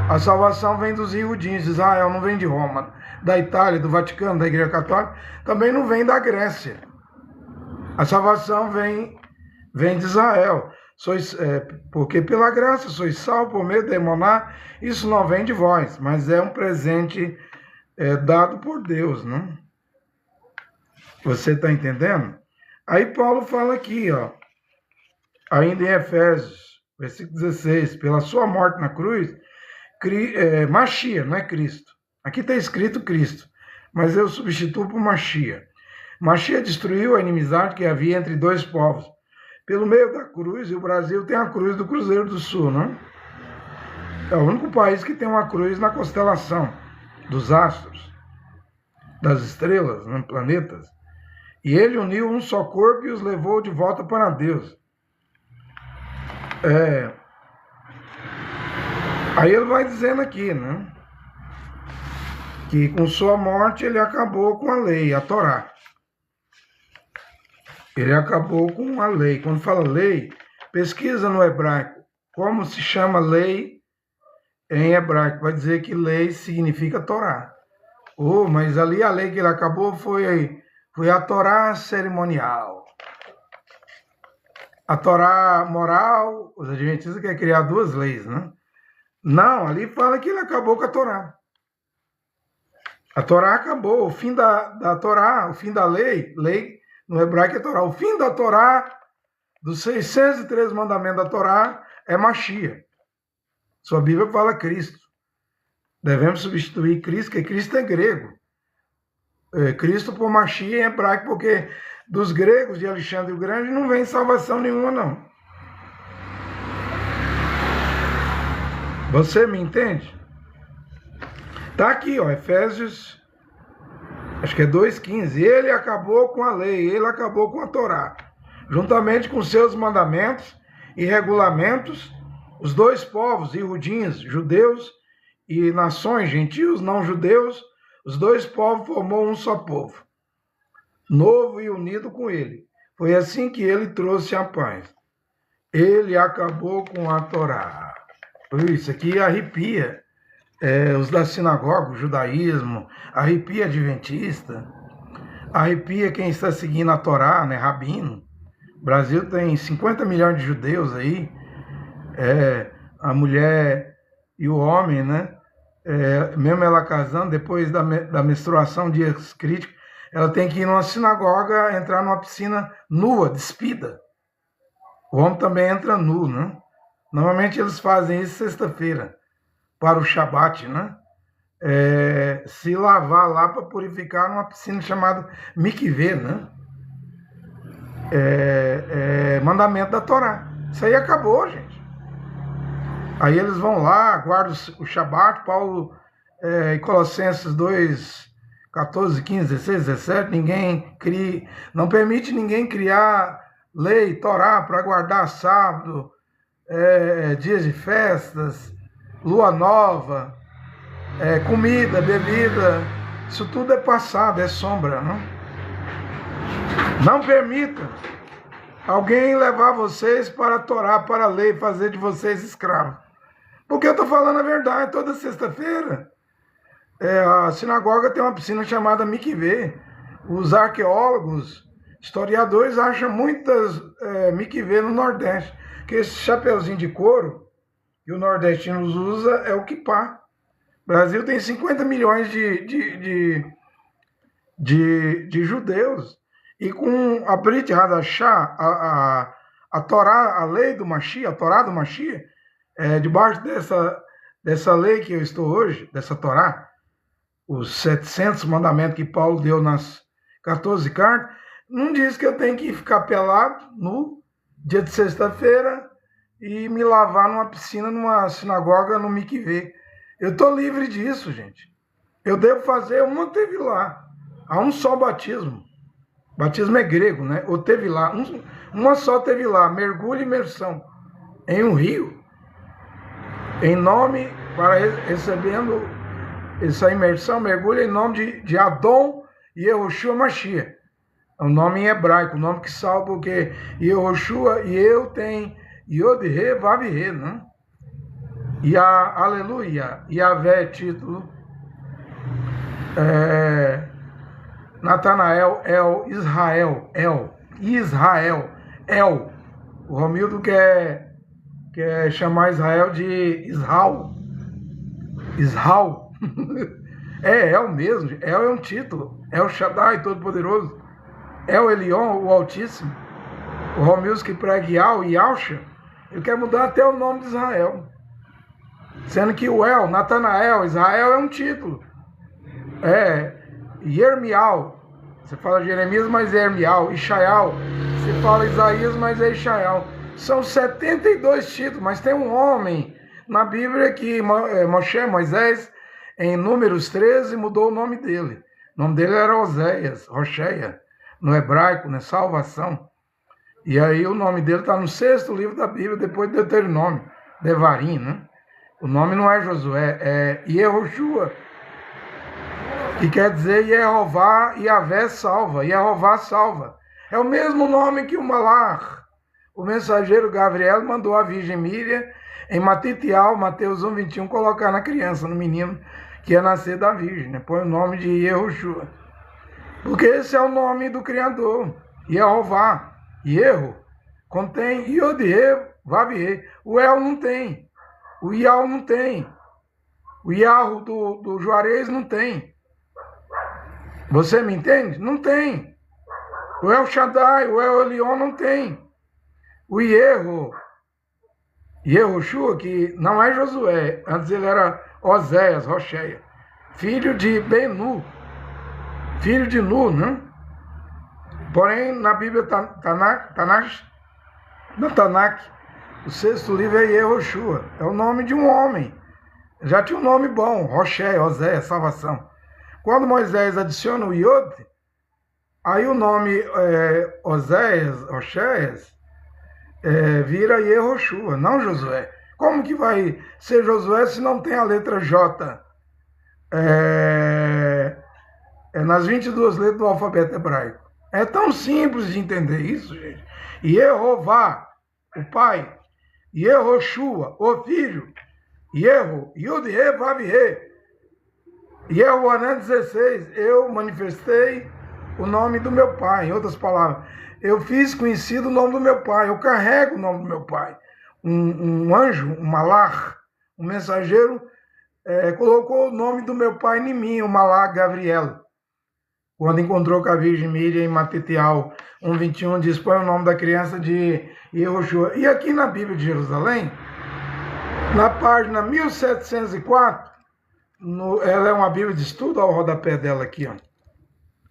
Speaker 1: A salvação vem dos iudins de Israel, não vem de Roma, da Itália, do Vaticano, da Igreja Católica, também não vem da Grécia. A salvação vem de Israel. Porque pela graça sois salvos por meio da emuná, isso não vem de vós, mas é um presente dado por Deus, né? Você está entendendo? Aí Paulo fala aqui, ó, ainda em Efésios Versículo 16. Pela sua morte na cruz, Machia, não é Cristo. Aqui está escrito Cristo, mas eu substituo por Machia. Machia destruiu a inimizade que havia entre dois povos. Pelo meio da cruz, e o Brasil tem a cruz do Cruzeiro do Sul, não? É o único país que tem uma cruz na constelação dos astros, das estrelas, né, planetas. E ele uniu um só corpo e os levou de volta para Deus. Aí ele vai dizendo aqui, né? Que com sua morte ele acabou com a lei, a Torá. Ele acabou com a lei. Quando fala lei, pesquisa no hebraico. Como se chama lei em hebraico? Vai dizer que lei significa Torá. Mas ali a lei que ele acabou foi a Torá cerimonial. A Torá moral, os adventistas querem criar duas leis, né? Não, ali fala que ele acabou com a Torá. A Torá acabou. O fim da Torá, o fim da lei no hebraico é Torá. O fim da Torá, dos 603 mandamentos da Torá, é Machia. Sua Bíblia fala Cristo. Devemos substituir Cristo, porque Cristo é grego. Cristo por Machia em hebraico, porque dos gregos de Alexandre o Grande não vem salvação nenhuma, não. Você me entende? Tá aqui, ó, Efésios, acho que é 2,15. Ele acabou com a lei, ele acabou com a Torá, juntamente com seus mandamentos e regulamentos, os dois povos, iudins, judeus, e nações, gentios, não judeus, os dois povos formou um só povo, novo e unido com ele. Foi assim que ele trouxe a paz. Ele acabou com a Torá. Isso aqui arrepia os da sinagoga, o judaísmo, arrepia adventista, arrepia quem está seguindo a Torá, né, rabino. O Brasil tem 50 milhões de judeus aí, a mulher e o homem, né? Mesmo ela casando, depois da menstruação, dias críticos, ela tem que ir numa sinagoga, entrar numa piscina nua, despida. O homem também entra nu, né? Normalmente eles fazem isso sexta-feira, para o Shabat, né? Se lavar lá para purificar numa piscina chamada mikveh, né? Mandamento da Torá. Isso aí acabou, gente. Aí eles vão lá, guardam o Shabat. Paulo, em Colossenses 2, 14, 15, 16, 17, não permite ninguém criar lei, Torá, para guardar sábado, dias de festas, lua nova, comida, bebida. Isso tudo é passado, é sombra, não? Não permita alguém levar vocês para a Torá, para a lei, fazer de vocês escravos. Porque eu estou falando a verdade. Toda sexta-feira, a sinagoga tem uma piscina chamada mikveh. Os arqueólogos, historiadores, acham muitas mikveh no Nordeste. Que esse chapeuzinho de couro que o nordestino usa é o kippá. O Brasil tem 50 milhões de judeus. E com a Brit Hadashah, a Torá, a lei do Mashiach, a Torá do Mashiach, debaixo dessa lei que eu estou hoje, dessa Torá, os 700 mandamentos que Paulo deu nas 14 cartas, não diz que eu tenho que ficar pelado, nu, dia de sexta-feira, e me lavar numa piscina, numa sinagoga, no mikveh. Eu estou livre disso, gente. Eu devo fazer uma tevilá. Há um só batismo. Batismo é grego, né? O tevilá. Uma só tevilá, mergulho e imersão em um rio. Em nome, para recebendo essa imersão, mergulho em nome de Adon e Yehoshua Mashiach. É um nome em hebraico, o nome que salva, porque Yehoshua e eu tem Yod-He, Vav-He, né? E a Aleluia, Yahvé, título, Natanael, Israel, o Romildo quer chamar Israel de Israel, é El mesmo, El é um título, El Shaddai, Todo-Poderoso, El Elyon, o Altíssimo. O Romildo que prega Yal e Yalcha, Ele quer mudar até o nome de Israel. Sendo que o El, Natanael, Israel é um título. Yermial, você fala Jeremias, mas é Yermial. Ishaial, você fala Isaías, mas é Ishaial. São 72 títulos, mas tem um homem na Bíblia que Moisés, em Números 13, mudou o nome dele. O nome dele era Oséias, Rocheia, no hebraico, né? Salvação. E aí o nome dele está no 6º livro da Bíblia, depois de Deuteronômio, Devarim, né? O nome não é Josué, é Yehoshua, que quer dizer Yehová, Yavé salva, Yehová salva. É o mesmo nome que o Malach, o mensageiro Gabriel, mandou a Virgem Miriam, em Matitial, Mateus 1:21, colocar na criança, no menino que ia nascer da Virgem, né? Põe o nome de Yehoshua. Porque esse é o nome do Criador, Yehová. Yerro contém Yod-He, Vav-He. O El não tem. O Ial não tem. O Iahu do Juarez não tem. Você me entende? Não tem. O El Shaddai, o El Elyon não tem. O Yehoshua, que não é Josué, antes ele era Oséias, Rocheia, filho de Benu, filho de Nu, né? Porém, na Bíblia na Tanakh, o 6º livro é Yehoshua, é o nome de um homem. Já tinha um nome bom, Rocheia, Oséias, salvação. Quando Moisés adiciona o Iod, aí o nome Oséias, Rocheias, vira Yehoshua, não Josué. Como que vai ser Josué se não tem a letra J? Nas 22 letras do alfabeto hebraico. É tão simples de entender isso, gente. Yehová, o pai. Yehoshua, o filho. Yeho, Yud-He, Vav-He. Yehoanã 16, eu manifestei o nome do meu pai. Em outras palavras, eu fiz conhecido o nome do meu pai. Eu carrego o nome do meu pai. Um anjo, um malach, um mensageiro, colocou o nome do meu pai em mim, o malach Gabriel. Quando encontrou com a Virgem Miriam em Matitial 1:21, diz, põe o nome da criança de Yehoshua. E aqui na Bíblia de Jerusalém, na página 1704, ela é uma Bíblia de estudo, ao rodapé dela aqui, ó.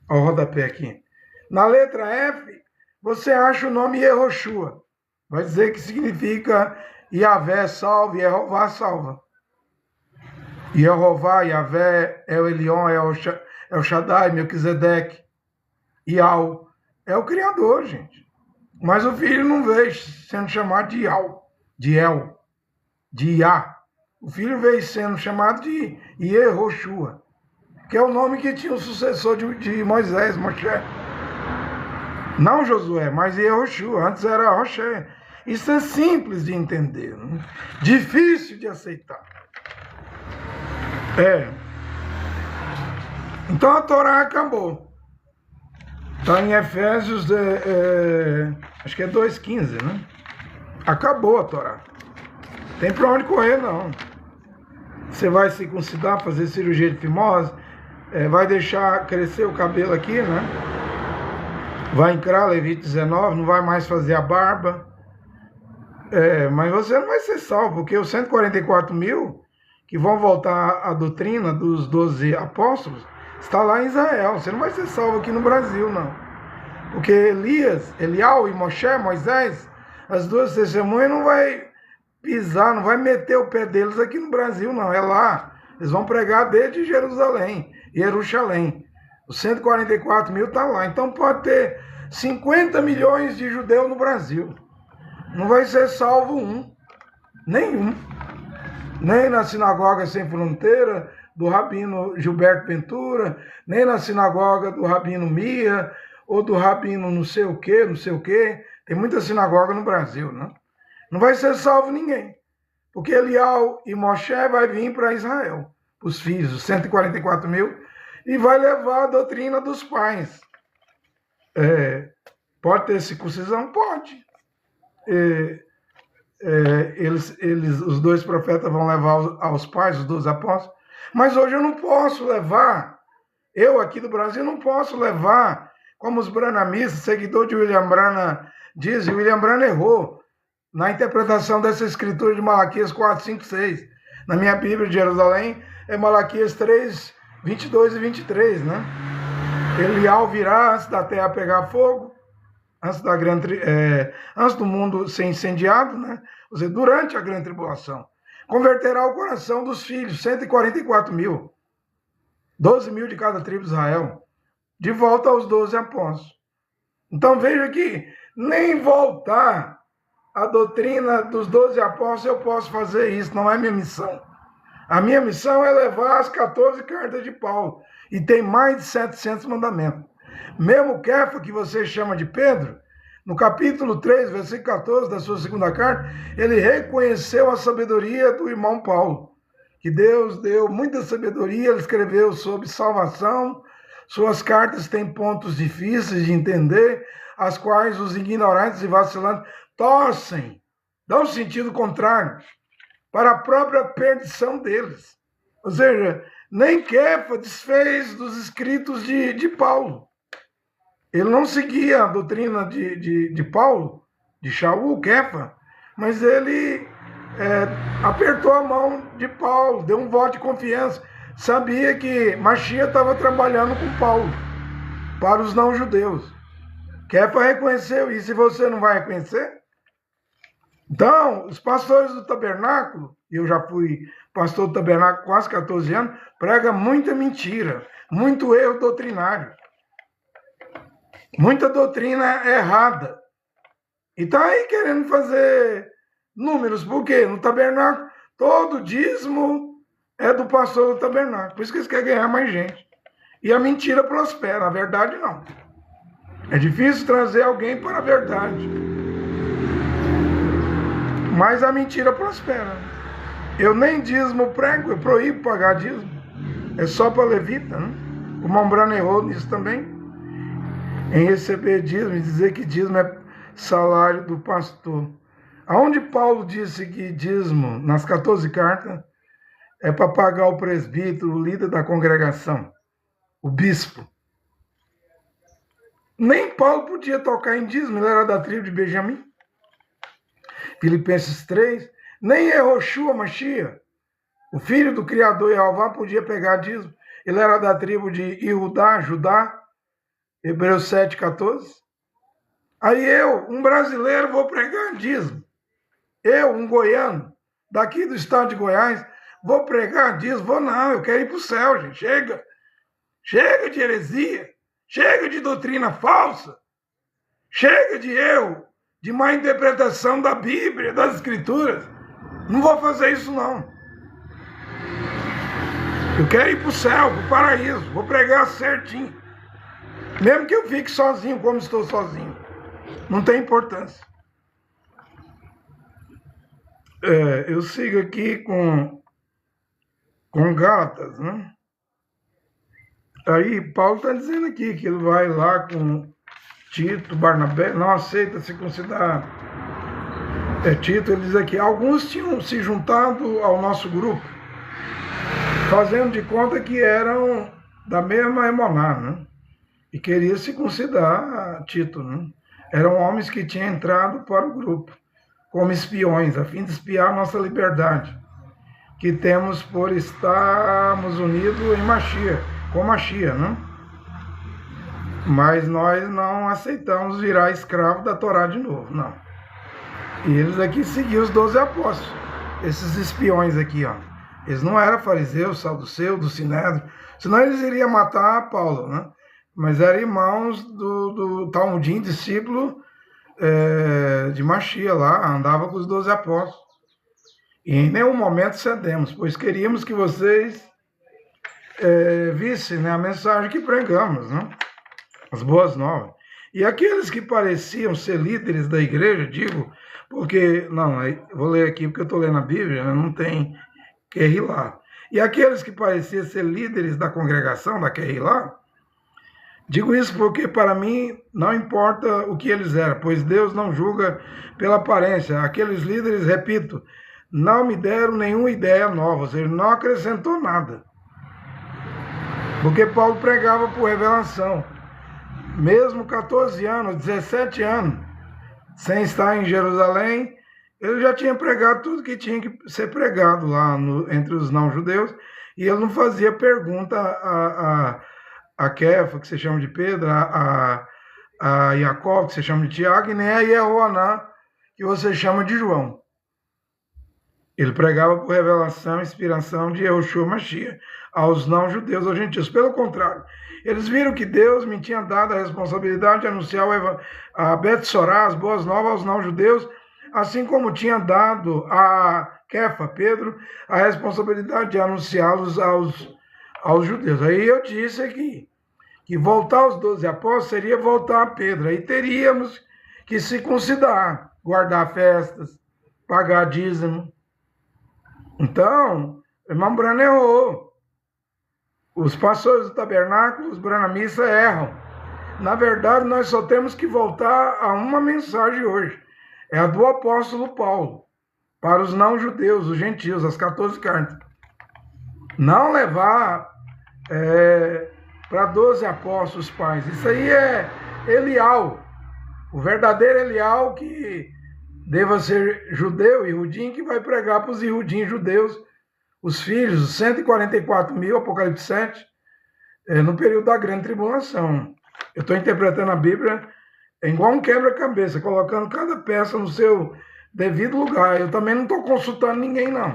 Speaker 1: Ao rodapé aqui. Na letra F, você acha o nome Yehoshua. Vai dizer que significa Yavé salva, Yehová salva. Yehová, Yavé, El Elyon, El Shaddai, Melquisedeque, Ial. É o Criador, gente. Mas o filho não veio sendo chamado de Ial, de El, de Iá. O filho veio sendo chamado de Yehoshua, que é o nome que tinha o sucessor de Moisés, Moshe. Não Josué, mas Yehoshua. Antes era Roché. Isso é simples de entender, né? Difícil de aceitar. Então a Torá acabou. Está em Efésios, acho que é 2:15, né? Acabou a Torá. Tem para onde correr, não. Você vai circuncidar, fazer cirurgia de fimose, vai deixar crescer o cabelo aqui, né? Vai encrar, Levítico 19, não vai mais fazer a barba. Mas você não vai ser salvo, porque os 144 mil que vão voltar à doutrina dos 12 apóstolos está lá em Israel. Você não vai ser salvo aqui no Brasil, não. Porque Elial e Moisés, as duas testemunhas, não vai pisar, não vai meter o pé deles aqui no Brasil, não. É lá. Eles vão pregar desde Jerusalém. Os 144 mil está lá. Então pode ter 50 milhões de judeus no Brasil. Não vai ser salvo nenhum. Nem na Sinagoga Sem Fronteira, do Rabino Gilberto Ventura, nem na sinagoga do Rabino Mia, ou do Rabino não sei o quê. Tem muita sinagoga no Brasil, né? Não vai ser salvo ninguém. Porque Elial e Moshe vai vir para Israel, os filhos, os 144 mil, e vai levar a doutrina dos pais. Pode ter circuncisão? Pode. Os dois profetas vão levar aos pais, os 12 apóstolos. Mas hoje eu não posso levar, eu aqui do Brasil não posso levar, como os branamistas, seguidor de William Branham diz, William Branham errou. na interpretação dessa escritura de Malaquias 4, 5, 6. Na minha Bíblia de Jerusalém, é Malaquias 3, 22 e 23, né? Elial virá antes da terra pegar fogo, antes do mundo ser incendiado, né? Ou seja, durante a grande tribulação. Converterá o coração dos filhos, 144 mil, 12 mil de cada tribo de Israel, de volta aos 12 apóstolos. Então veja que nem voltar a doutrina dos 12 apóstolos eu posso fazer isso, não é minha missão. A minha missão é levar as 14 cartas de Paulo, e tem mais de 700 mandamentos. Mesmo Kefa, que você chama de Pedro, no capítulo 3, versículo 14 da sua segunda carta, ele reconheceu a sabedoria do irmão Paulo, que Deus deu muita sabedoria, ele escreveu sobre salvação, suas cartas têm pontos difíceis de entender, as quais os ignorantes e vacilantes torcem, dão sentido contrário, para a própria perdição deles. Ou seja, nem Kefa desfez dos escritos de Paulo. Ele não seguia a doutrina de Paulo, de Shaul, Kefa, mas ele apertou a mão de Paulo, deu um voto de confiança. Sabia que Machia estava trabalhando com Paulo, para os não-judeus. Kefa reconheceu isso, e você não vai reconhecer? Então, os pastores do tabernáculo, eu já fui pastor do tabernáculo quase 14 anos, prega muita mentira, muito erro doutrinário, muita doutrina errada. E está aí querendo fazer números, por quê? No tabernáculo, todo dízimo é do pastor do tabernáculo, por isso que eles querem ganhar mais gente. E a mentira prospera, a verdade não. É difícil trazer alguém para a verdade, mas a mentira prospera. Eu nem dízimo prego, eu proíbo pagar dízimo. É só para levita, né? O Mombrano errou nisso também, em receber dízimo e dizer que dízimo é salário do pastor. Aonde Paulo disse que dízimo, nas 14 cartas, é para pagar o presbítero, o líder da congregação, o bispo. Nem Paulo podia tocar em dízimo, ele era da tribo de Benjamim. Filipenses 3, nem Yehoshua Mashiach, o filho do Criador Jeová, podia pegar dízimo. Ele era da tribo de Judá, Hebreus 7, 14. Aí eu, um brasileiro, vou pregar dízimo. Eu, um goiano, daqui do estado de Goiás, vou pregar dízimo. Vou não, eu quero ir para o céu, gente. Chega. Chega de heresia. Chega de doutrina falsa. Chega de má interpretação da Bíblia, das Escrituras. Não vou fazer isso, não. Eu quero ir para o céu, para o paraíso. Vou pregar certinho. Mesmo que eu fique sozinho, como estou sozinho. Não tem importância. Eu sigo aqui com Gálatas, né? Aí Paulo está dizendo aqui que ele vai lá com Tito, Barnabé, não aceita circuncidar. Tito, ele diz aqui, alguns tinham se juntado ao nosso grupo, fazendo de conta que eram da mesma Emoná, né? E queria circuncidar Tito, né? Eram homens que tinham entrado para o grupo, como espiões, a fim de espiar nossa liberdade, que temos por estarmos unidos em Machia, com Machia, né? Mas nós não aceitamos virar escravo da Torá de novo, não. E eles aqui seguiam os 12 apóstolos, esses espiões aqui, ó. Eles não eram fariseus, saduceus, do Sinédrio, senão eles iriam matar Paulo, né? Mas eram irmãos do Talmudim, discípulo de Machia lá, andava com os 12 apóstolos. E em nenhum momento cedemos, pois queríamos que vocês vissem, né, a mensagem que pregamos, né? As boas novas. E aqueles que pareciam ser líderes da igreja, digo, porque, não, vou ler aqui porque eu estou lendo a Bíblia, né, não tem Querrilá. E aqueles que pareciam ser líderes da congregação, da Querrilá, digo isso porque para mim não importa o que eles eram, pois Deus não julga pela aparência. Aqueles líderes, repito, não me deram nenhuma ideia nova, ou seja, não acrescentou nada. Porque Paulo pregava por revelação. Mesmo 14 anos, 17 anos, sem estar em Jerusalém, ele já tinha pregado tudo que tinha que ser pregado lá entre os não-judeus, e ele não fazia pergunta a Kefa, que se chama de Pedro, a Jacó, que se chama de Tiago, e nem a Iehoaná, que você chama de João. Ele pregava por revelação e inspiração de Yahushua Mashiach aos não-judeus, aos gentios. Pelo contrário, eles viram que Deus me tinha dado a responsabilidade de anunciar a Bet Sorá, as boas novas aos não-judeus, assim como tinha dado a Kefa, Pedro, a responsabilidade de anunciá-los aos judeus. Aí eu disse aqui que voltar aos 12 apóstolos seria voltar a Pedro. Aí teríamos que circuncidar, guardar festas, pagar dízimo. Então, o irmão Brana errou. Os pastores do tabernáculo, os branamistas erram. Na verdade, nós só temos que voltar a uma mensagem hoje. É a do apóstolo Paulo, para os não-judeus, os gentios, as 14 cartas. Não levar para 12 apóstolos pais. Isso aí é Elial. O verdadeiro Elial que deva ser judeu, Ihudim, que vai pregar para os Ihudim judeus, os filhos, os 144 mil, Apocalipse 7, no período da grande tribulação. Eu estou interpretando a Bíblia igual um quebra-cabeça, colocando cada peça no seu devido lugar. Eu também não estou consultando ninguém, não.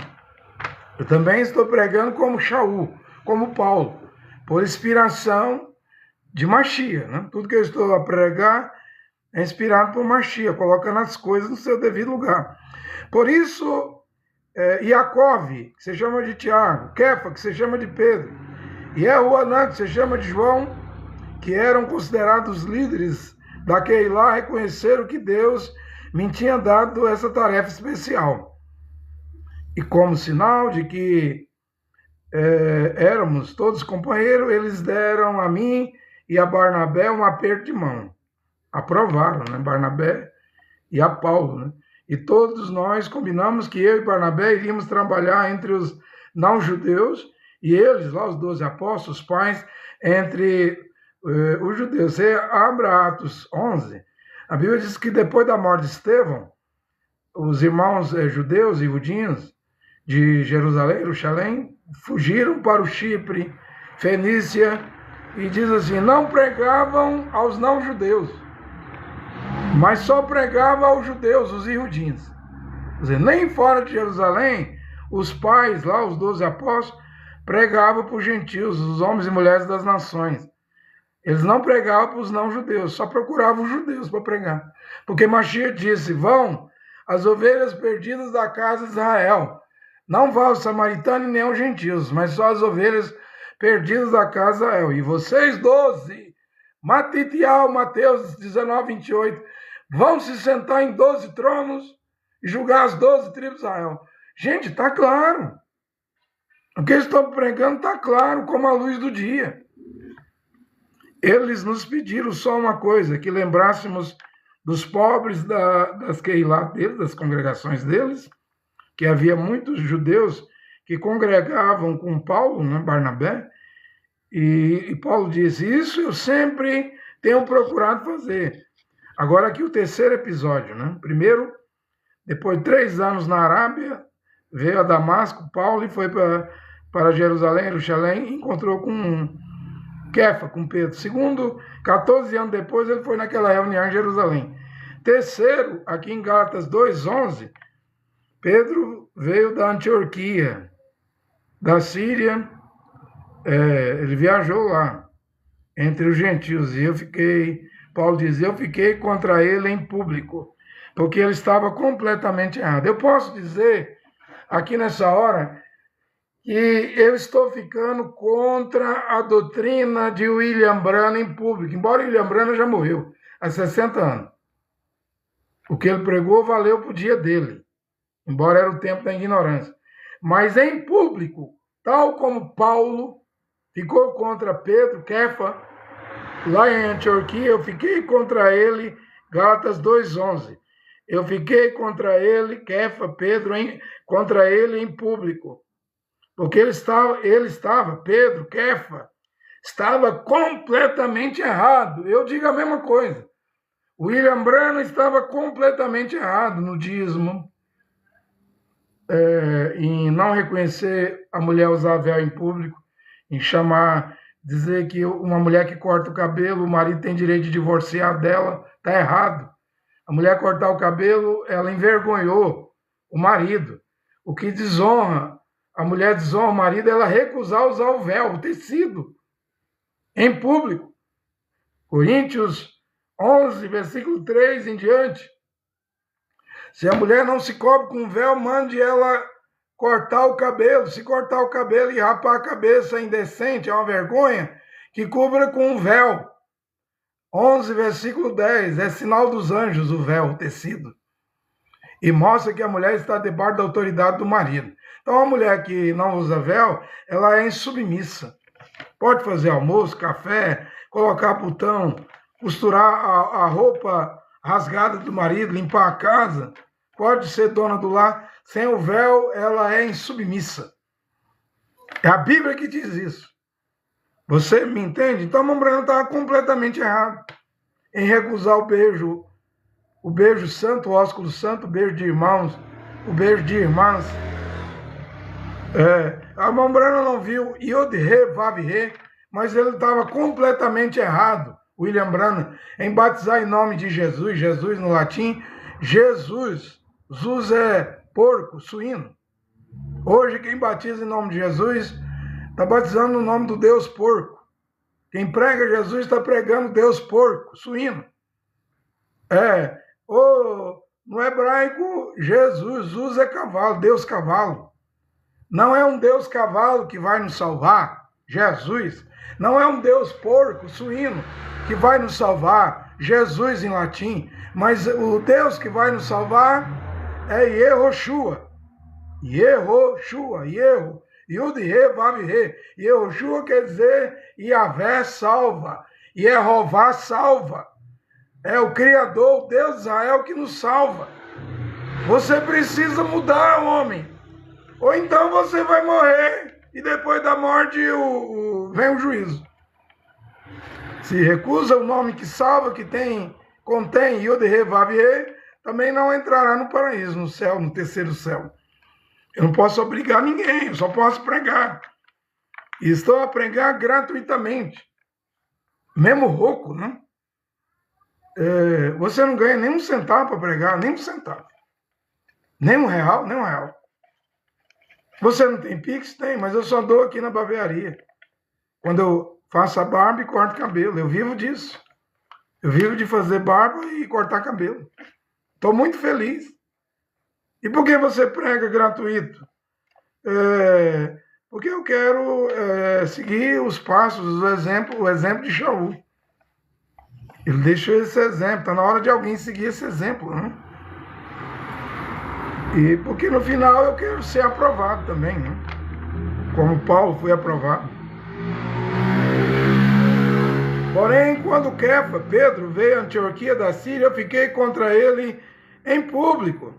Speaker 1: Eu também estou pregando como Shaul, como Paulo, por inspiração de Mashiach, né? Tudo que eu estou a pregar é inspirado por Mashiach, colocando as coisas no seu devido lugar. Por isso, Iacov, que se chama de Tiago, Kefa, que se chama de Pedro, e Iehoaná, que se chama de João, que eram considerados líderes daquele lá, reconheceram que Deus me tinha dado essa tarefa especial. E como sinal de que éramos todos companheiros, eles deram a mim e a Barnabé um aperto de mão. Aprovaram, né? Barnabé e a Paulo, né? E todos nós combinamos que eu e Barnabé iríamos trabalhar entre os não-judeus e eles, lá os 12 apóstolos, pais, entre os judeus. Você abra Atos 11, a Bíblia diz que depois da morte de Estevão, os irmãos judeus e judinhos de Jerusalém, fugiram para o Chipre, Fenícia, e diz assim, não pregavam aos não-judeus, mas só pregava aos judeus, os iudins. Quer dizer, nem fora de Jerusalém, os pais lá, os 12 apóstolos, pregavam para os gentios, os homens e mulheres das nações. Eles não pregavam para os não-judeus, só procuravam os judeus para pregar. Porque Mashiach disse, vão as ovelhas perdidas da casa de Israel. Não vá aos samaritanos nem aos gentios, mas só as ovelhas perdidas da casa de Israel. E vocês 12, Matitial, Mateus 19, 28, vão se sentar em 12 tronos e julgar as 12 tribos de Israel. Gente, está claro. O que eles estão pregando está claro, como a luz do dia. Eles nos pediram só uma coisa, que lembrássemos dos pobres das Keilah deles, das congregações deles, que havia muitos judeus que congregavam com Paulo, né, Barnabé, e Paulo disse, isso eu sempre tenho procurado fazer. Agora aqui o terceiro episódio, né? Primeiro, depois de 3 anos na Arábia, veio a Damasco, Paulo, e foi para Jerusalém, Jerusalém, e encontrou com Kefa, com Pedro. Segundo, 14 anos depois, ele foi naquela reunião em Jerusalém. Terceiro, aqui em Gálatas 2:11, Pedro veio da Antioquia, da Síria, ele viajou lá, entre os gentios, e Paulo diz, eu fiquei contra ele em público, porque ele estava completamente errado. Eu posso dizer, aqui nessa hora, que eu estou ficando contra a doutrina de William Branham em público, embora William Branham já morreu há 60 anos. O que ele pregou valeu para o dia dele, embora era o tempo da ignorância. Mas em público, tal como Paulo ficou contra Pedro, Kefa, lá em Antioquia, eu fiquei contra ele, Gálatas 2:11. Eu fiquei contra ele, Kefa, Pedro, contra ele em público. Porque ele estava, Pedro, Kefa, estava completamente errado. Eu digo a mesma coisa. William Branham estava completamente errado no dízimo. em não reconhecer a mulher usar véu em público, em dizer que uma mulher que corta o cabelo, o marido tem direito de divorciar dela, está errado. A mulher cortar o cabelo, ela envergonhou o marido. O que desonra, a mulher desonra o marido, ela recusar usar o véu, o tecido, em público. Coríntios 11, versículo 3 em diante. Se a mulher não se cobre com véu, mande ela cortar o cabelo. Se cortar o cabelo e rapar a cabeça é indecente, é uma vergonha, que cubra com um véu. 11, versículo 10, é sinal dos anjos o véu, o tecido. E mostra que a mulher está debaixo da autoridade do marido. Então, a mulher que não usa véu, ela é insubmissa. Pode fazer almoço, café, colocar botão, costurar a roupa rasgada do marido, limpar a casa, pode ser dona do lar. Sem o véu, ela é insubmissa. É a Bíblia que diz isso. Você me entende? Então, a irmã Brana estava completamente errado em recusar o beijo santo, o ósculo santo, o beijo de irmãos, o beijo de irmãs. A irmã Brana não viu Yod-He, Vav-He, mas ele estava completamente errado, William Branham, em batizar em nome de Jesus, Jesus no latim, Jesus é porco, suíno. Hoje quem batiza em nome de Jesus está batizando no nome do Deus porco. Quem prega Jesus está pregando Deus porco, suíno. No hebraico, Jesus é cavalo, Deus cavalo. Não é um Deus cavalo que vai nos salvar, Jesus. Não é um Deus porco, suíno, que vai nos salvar, Jesus em latim. Mas o Deus que vai nos salvar é Yehoshua. Yehoshua, Yud-He, Vav-He. Yehoshua quer dizer Yahvé salva, Yehová salva. É o Criador, o Deus de Israel que nos salva. Você precisa mudar, homem. Ou então você vai morrer e depois da morte vem o juízo. Se recusa o nome que salva, que contém Yod-He, Vav-He, também não entrará no paraíso, no céu, no terceiro céu. Eu não posso obrigar ninguém, eu só posso pregar. E estou a pregar gratuitamente. Mesmo rouco, né? Você não ganha nem um centavo para pregar, nem um centavo. Nem um real, nem um real. Você não tem Pix? Tem, mas eu só dou aqui na barbearia. Quando eu faço a barba e corto cabelo. Eu vivo disso. Eu vivo de fazer barba e cortar cabelo. Estou muito feliz. E por que você prega gratuito? Porque eu quero seguir os passos, o exemplo de Shaul. Ele deixou esse exemplo. Está na hora de alguém seguir esse exemplo, né? E porque no final eu quero ser aprovado também, né? Como Paulo foi aprovado. Porém, quando Kefa, Pedro, veio à Antioquia da Síria, eu fiquei contra ele em público,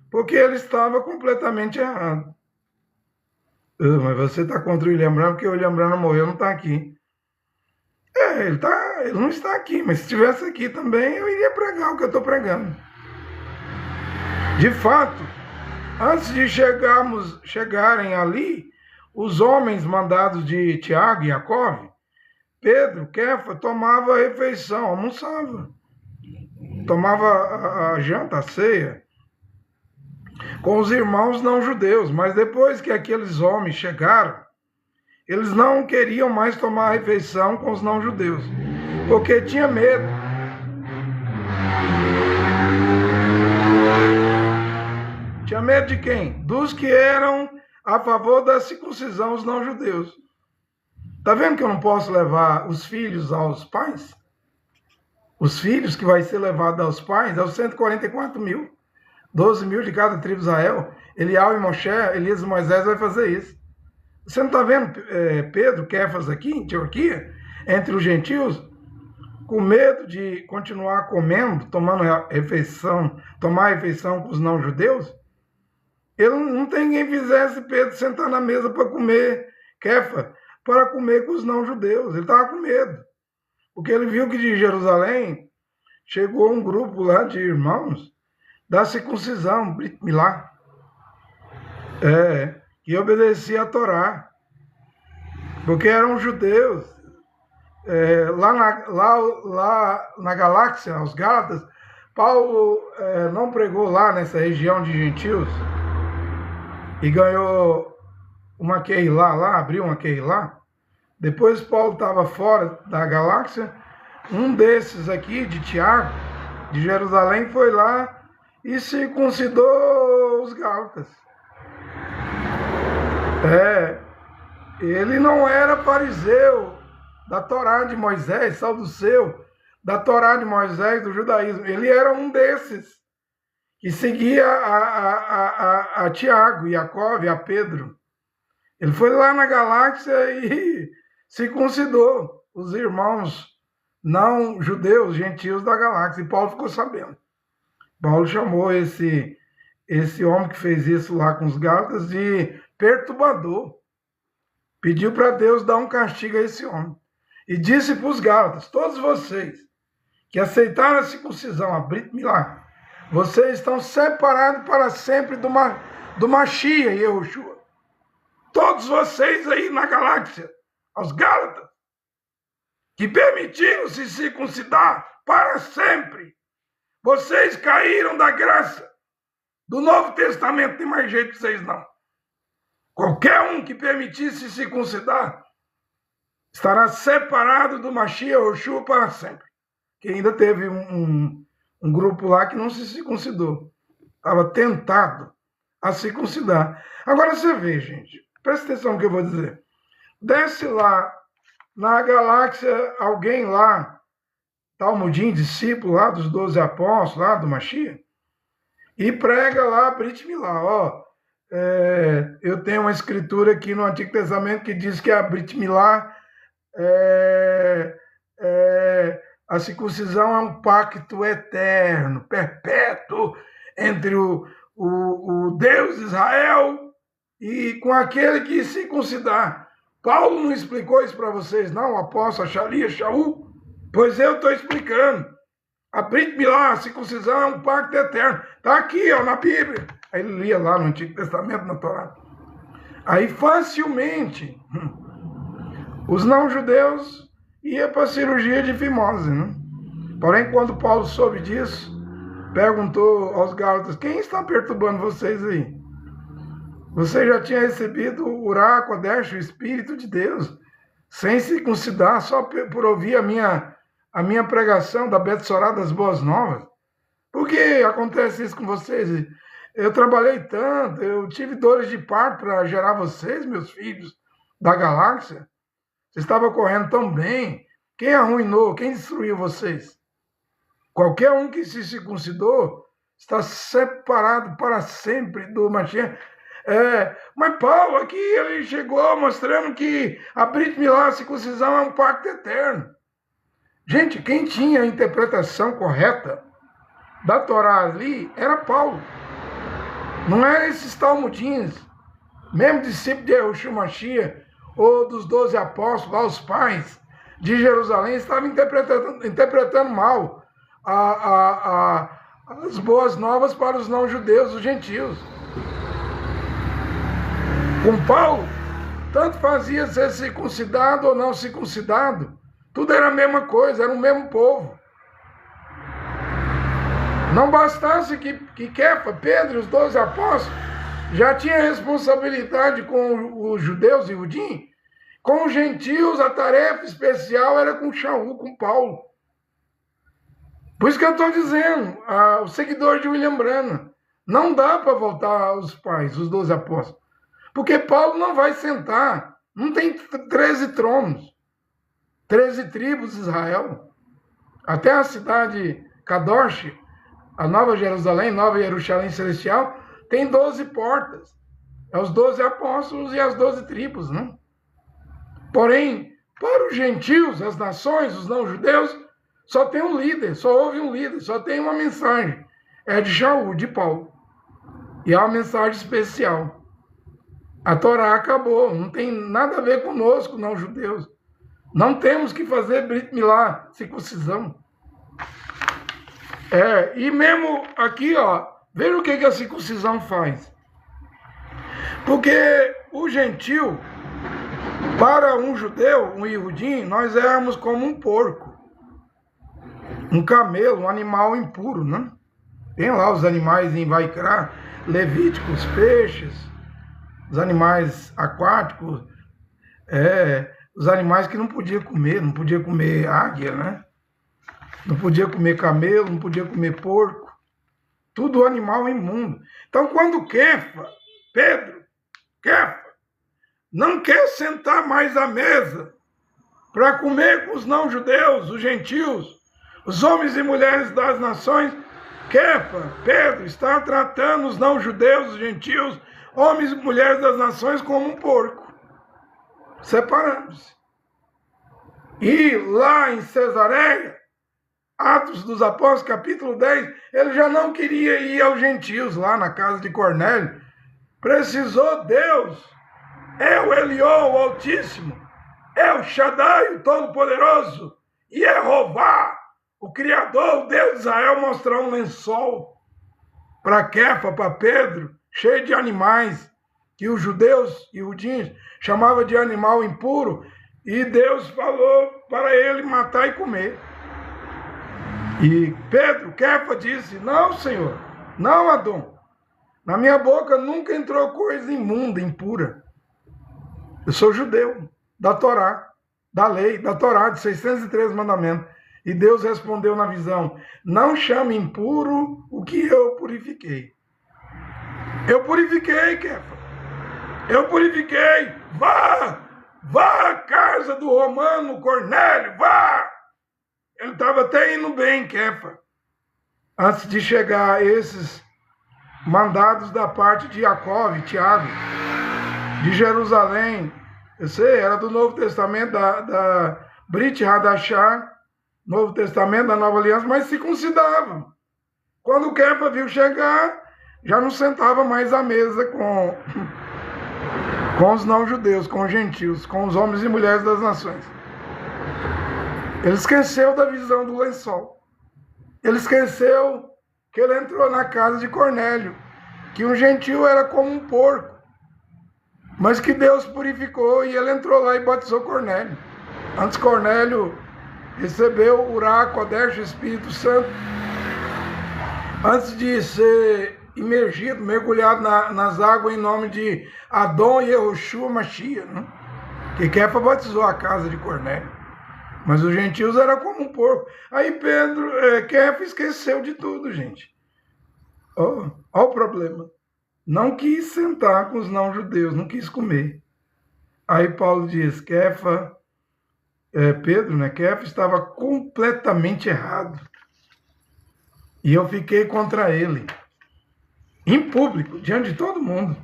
Speaker 1: porque ele estava completamente errado. Mas você está contra o William Branham, porque o William Branham morreu, não está aqui. Ele não está aqui, mas se estivesse aqui também, eu iria pregar o que eu estou pregando. De fato, antes de chegarem ali, os homens mandados de Tiago e Jacó, Pedro, Kefa, tomava a refeição, almoçava. Tomava a janta, a ceia, com os irmãos não judeus. Mas depois que aqueles homens chegaram, eles não queriam mais tomar a refeição com os não judeus, porque tinha medo. Tinha medo de quem? Dos que eram a favor da circuncisão, os não judeus. Tá vendo que eu não posso levar os filhos aos pais? Os filhos que vai ser levado aos pais, aos 144 mil. 12 mil de cada tribo de Israel. Elial e Moshe, Elias e Moisés vai fazer isso. Você não está vendo Pedro, Kefas aqui em Antioquia, entre os gentios, com medo de continuar comendo, tomar refeição com os não-judeus? Ele não tem quem fizesse Pedro sentar na mesa para comer, Kefa, para comer com os não-judeus. Ele estava com medo, porque ele viu que de Jerusalém chegou um grupo lá de irmãos da circuncisão, Brit Milá. que obedecia a Torá, porque eram judeus. Lá na Galáxia, os Gálatas, Paulo não pregou lá nessa região de gentios e ganhou uma Keilah lá, abriu uma Keilah. Depois Paulo estava fora da Galáxia, um desses aqui, de Tiago, de Jerusalém, foi lá e circuncidou os Gálatas. Ele não era fariseu da Torá de Moisés, saduceu da Torá de Moisés, do judaísmo. Ele era um desses que seguia a Tiago, Jacó e a Pedro. Ele foi lá na Galáxia e circuncidou os irmãos não judeus, gentios da Galáxia. E Paulo ficou sabendo. Paulo chamou esse homem que fez isso lá com os Gálatas de perturbador. Pediu para Deus dar um castigo a esse homem. E disse para os Gálatas: todos vocês que aceitaram a circuncisão, a Brit Milá, vocês estão separados para sempre do Mashiach, Yehoshua. Todos vocês aí na Galáxia, aos Gálatas, que permitiram se circuncidar para sempre, vocês caíram da graça do Novo Testamento, não tem mais jeito de vocês não. Qualquer um que permitisse se circuncidar estará separado do Mashiach Yehoshua para sempre. Que ainda teve um grupo lá que não se circuncidou. Estava tentado a circuncidar. Agora você vê, gente, presta atenção no que eu vou dizer. Desce lá na Galáxia alguém lá, Talmudim, discípulo lá dos 12 apóstolos, lá do Mashiach, e prega lá Brit Milá. Eu tenho uma escritura aqui no Antigo Testamento que diz que a Brit Milá a circuncisão é um pacto eterno, perpétuo, entre o Deus Israel e com aquele que circuncidar. Paulo não explicou isso para vocês, não, o apóstolo Shalia, Shaul? Pois eu estou explicando. A Brit Milá, a circuncisão é um pacto eterno. Está aqui, ó, na Bíblia. Aí ele lia lá no Antigo Testamento, na Torá. Aí facilmente os não-judeus iam para a cirurgia de fimose, né? Porém, quando Paulo soube disso, perguntou aos Gálatas: quem está perturbando vocês aí? Você já tinha recebido o Urá Kodesh, o Espírito de Deus, sem circuncidar, só por ouvir a minha pregação da Betsorá das Boas Novas? Por que acontece isso com vocês? Eu trabalhei tanto, eu tive dores de parto para gerar vocês, meus filhos da Galáxia. Vocês estavam correndo tão bem. Quem arruinou, quem destruiu vocês? Qualquer um que se circuncidou está separado para sempre do Mashiach. Mas Paulo aqui ele chegou mostrando que a Brit Milá, a circuncisão, é um pacto eterno. Gente, quem tinha a interpretação correta da Torá ali era Paulo. Não eram esses talmudins, mesmo discípulos de Yehoshua Mashiach, ou dos 12 apóstolos, lá os pais de Jerusalém, estavam interpretando mal as boas novas para os não-judeus, os gentios. Com Paulo, tanto fazia ser circuncidado ou não circuncidado, tudo era a mesma coisa, era o mesmo povo. Não bastasse que Kefa, Pedro e os 12 apóstolos já tinham responsabilidade com os judeus e Udim, com os gentios a tarefa especial era com Shaul, com Paulo. Por isso que eu estou dizendo, os seguidores de William Branham, não dá para voltar aos pais, os 12 apóstolos, porque Paulo não vai sentar, não tem 13 tronos, 13 tribos de Israel, até a cidade Kadosh, a Nova Jerusalém, Nova Jerusalém Celestial, tem 12 portas. É os 12 apóstolos e as 12 tribos, né? Porém, para os gentios, as nações, os não-judeus, só tem um líder, só houve um líder, só tem uma mensagem. É de Shaul, de Paulo. E é uma mensagem especial. A Torá acabou, não tem nada a ver conosco, não-judeus. Não temos que fazer Brit Milá, circuncisão. E mesmo aqui, ó, veja o que a circuncisão faz. Porque o gentil, para um judeu, um Yehudim, nós éramos como um porco, um camelo, um animal impuro, né? Tem lá os animais em Vaikra, Levíticos, peixes, os animais aquáticos, os animais que não podia comer águia, né? Não podia comer camelo, não podia comer porco, tudo animal imundo. Então, quando Pedro, não quer sentar mais à mesa para comer com os não-judeus, os gentios, os homens e mulheres das nações, Pedro está tratando os não-judeus, os gentios, homens e mulheres das nações como um porco, separando-se. E lá em Cesareia, Atos dos Apóstolos, capítulo 10, ele já não queria ir aos gentios lá na casa de Cornélio. Precisou Deus, o Eliô, o Altíssimo, o Shaddai, o Todo-Poderoso, e Jeová, o Criador, o Deus de Israel, mostrar um lençol para para Pedro, cheio de animais, que os judeus e judinhos chamavam de animal impuro, e Deus falou para ele matar e comer. E Pedro, disse, não, Senhor, não, Adão, na minha boca nunca entrou coisa imunda, impura. Eu sou judeu, da Torá, da lei, da Torá, de 613 mandamentos. E Deus respondeu na visão, não chame impuro o que eu purifiquei. Eu purifiquei, eu purifiquei. Vá à casa do romano Cornélio, vá. Ele estava até indo bem, antes de chegar esses mandados da parte de Jacó e Tiago, de Jerusalém. Eu sei, era do Novo Testamento, da Brit Hadashah, Novo Testamento da Nova Aliança, mas circuncidavam. Quando o viu chegar, já não sentava mais à mesa com os não-judeus, com os gentios, com os homens e mulheres das nações. Ele esqueceu da visão do lençol. Ele esqueceu que ele entrou na casa de Cornélio, que um gentil era como um porco, mas que Deus purificou e ele entrou lá e batizou Cornélio. Antes Cornélio recebeu o Urá, Kodesh, o Espírito Santo, antes de ser imergido, mergulhado nas águas em nome de Adon Yehoshua Mashiach, né? Que batizou a casa de Cornélio. Mas os gentios eram como um porco. Aí Pedro, esqueceu de tudo, gente. Olha o problema. Não quis sentar com os não-judeus, não quis comer. Aí Paulo diz, Pedro, né? Estava completamente errado. E eu fiquei contra ele. Em público, diante de todo mundo.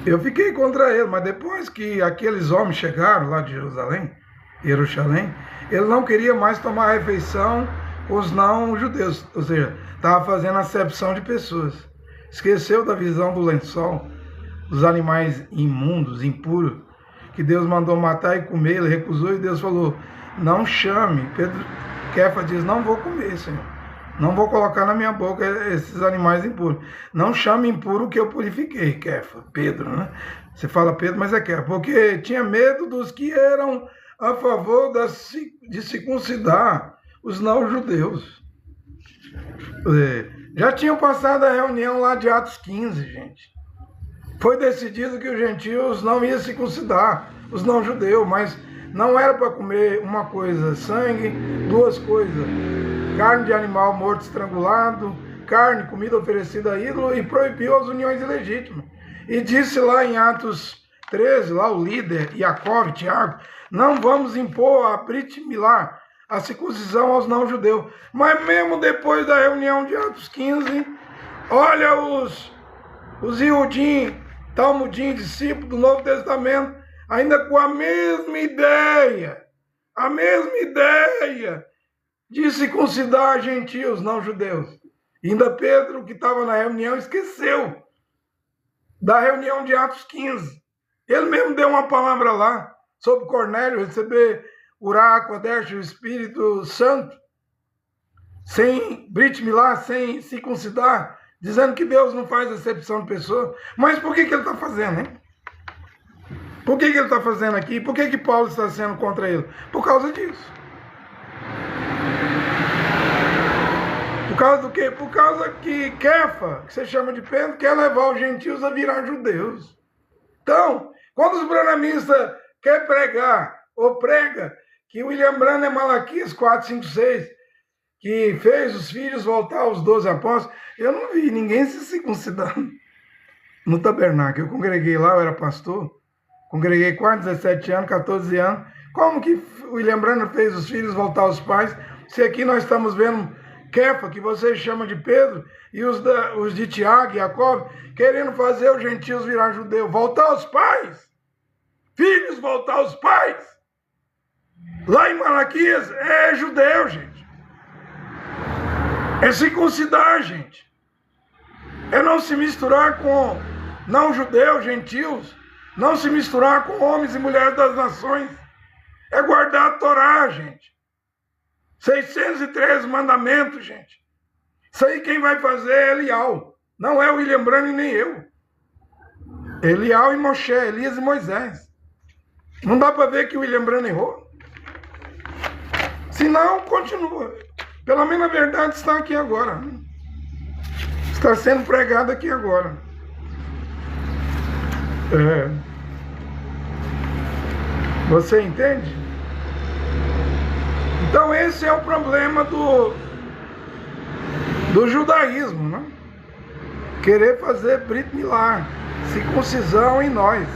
Speaker 1: Eu fiquei contra ele, mas depois que aqueles homens chegaram lá de Jerusalém, ele não queria mais tomar refeição com os não-judeus, ou seja, estava fazendo acepção de pessoas. Esqueceu da visão do lençol, dos animais imundos, impuros, que Deus mandou matar e comer, ele recusou e Deus falou, não chame. Kefa diz, não vou comer, Senhor. Não vou colocar na minha boca esses animais impuros. Não chame impuro o que eu purifiquei, Pedro, né? Você fala Pedro, mas é Kefa, porque tinha medo dos que eram a favor de circuncidar os não-judeus. Já tinham passado a reunião lá de Atos 15, gente. Foi decidido que os gentios não iam circuncidar os não-judeus, mas não era para comer uma coisa, sangue, duas coisas, carne de animal morto estrangulado, carne, comida oferecida a ídolo, e proibiu as uniões ilegítimas. E disse lá em Atos 13, lá o líder, Jacó, Tiago, não vamos impor a Brit Milá, a circuncisão aos não-judeus. Mas mesmo depois da reunião de Atos 15, olha os Iudim, Talmudim, discípulos do Novo Testamento, ainda com a mesma ideia de circuncidar gentios, não judeus. Ainda Pedro, que estava na reunião, esqueceu da reunião de Atos 15. Ele mesmo deu uma palavra lá sobre Cornélio receber Urá, Kodesh, o Espírito Santo. sem Brit Milá, sem circuncidar, dizendo que Deus não faz acepção de pessoa. Mas por que ele está fazendo, hein? Por que ele está fazendo aqui? Por que Paulo está sendo contra ele? Por causa disso. Por causa do quê? Por causa que Kefa, que você chama de Pedro, quer levar os gentios a virar judeus. Então, quando os branhamistas querem pregar, ou prega, que William Branham é Malaquias 4, 5, 6, que fez os filhos voltar aos 12 apóstolos, eu não vi ninguém se circuncidando no tabernáculo. Eu congreguei lá, eu era pastor, congreguei 4, 17 anos, 14 anos. Como que William Branham fez os filhos voltar aos pais, se aqui nós estamos vendo Kefa, que você chama de Pedro, e os de Tiago e Jacob, querendo fazer os gentios virar judeu, voltar aos pais, filhos voltar aos pais. Lá em Malaquias é judeu, gente. É circuncidar, gente. É não se misturar com não-judeus, gentios, não se misturar com homens e mulheres das nações. É guardar a Torá, gente. 613 mandamentos, gente. Isso aí quem vai fazer é Elial. Não é o William Branham nem eu. Elial e Moshe, Elias e Moisés. Não dá para ver que o William Branham errou? Se não, continua. Pelo menos a verdade está aqui agora. Está sendo pregada aqui agora. Você entende? Então esse é o problema do judaísmo, né? Querer fazer Brit Milá, circuncisão em nós.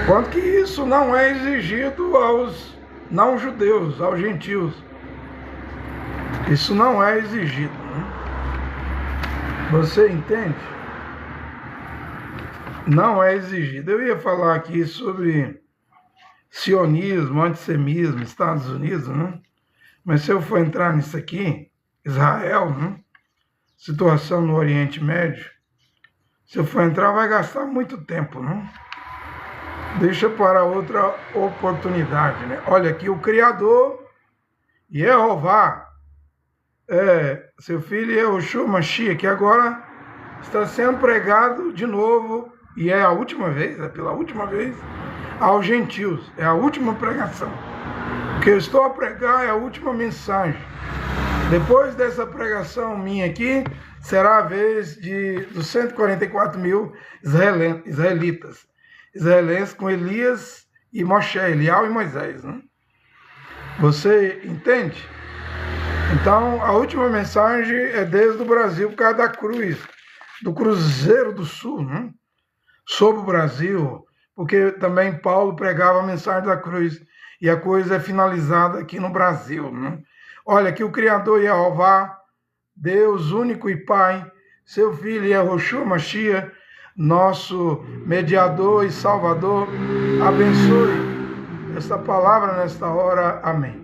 Speaker 1: Quanto que isso não é exigido aos não-judeus, aos gentios. Isso não é exigido, né? Você entende? Não é exigido. Eu ia falar aqui sobre sionismo, antissemismo, Estados Unidos, né? Mas se eu for entrar nisso aqui, Israel, né? Situação no Oriente Médio, se eu for entrar vai gastar muito tempo, né? Deixa para outra oportunidade, né? Olha aqui, o Criador, Jeová, seu filho Yehoshua Mashiach, que agora está sendo pregado de novo, e é a última vez, é pela última vez, aos gentios. É a última pregação. O que eu estou a pregar é a última mensagem. Depois dessa pregação minha aqui, será a vez dos 144 mil israelitas. Israelenses com Elias e Moshe, Elial e Moisés, né? Você entende? Então, a última mensagem é desde o Brasil, por causa da cruz, do Cruzeiro do Sul, né? Sobre o Brasil, porque também Paulo pregava a mensagem da cruz, e a coisa é finalizada aqui no Brasil, né? Olha, que o Criador Jeová, Deus único e Pai, seu Filho Yehoshua Mashiach, nosso mediador e salvador, abençoe essa palavra nesta hora. Amém.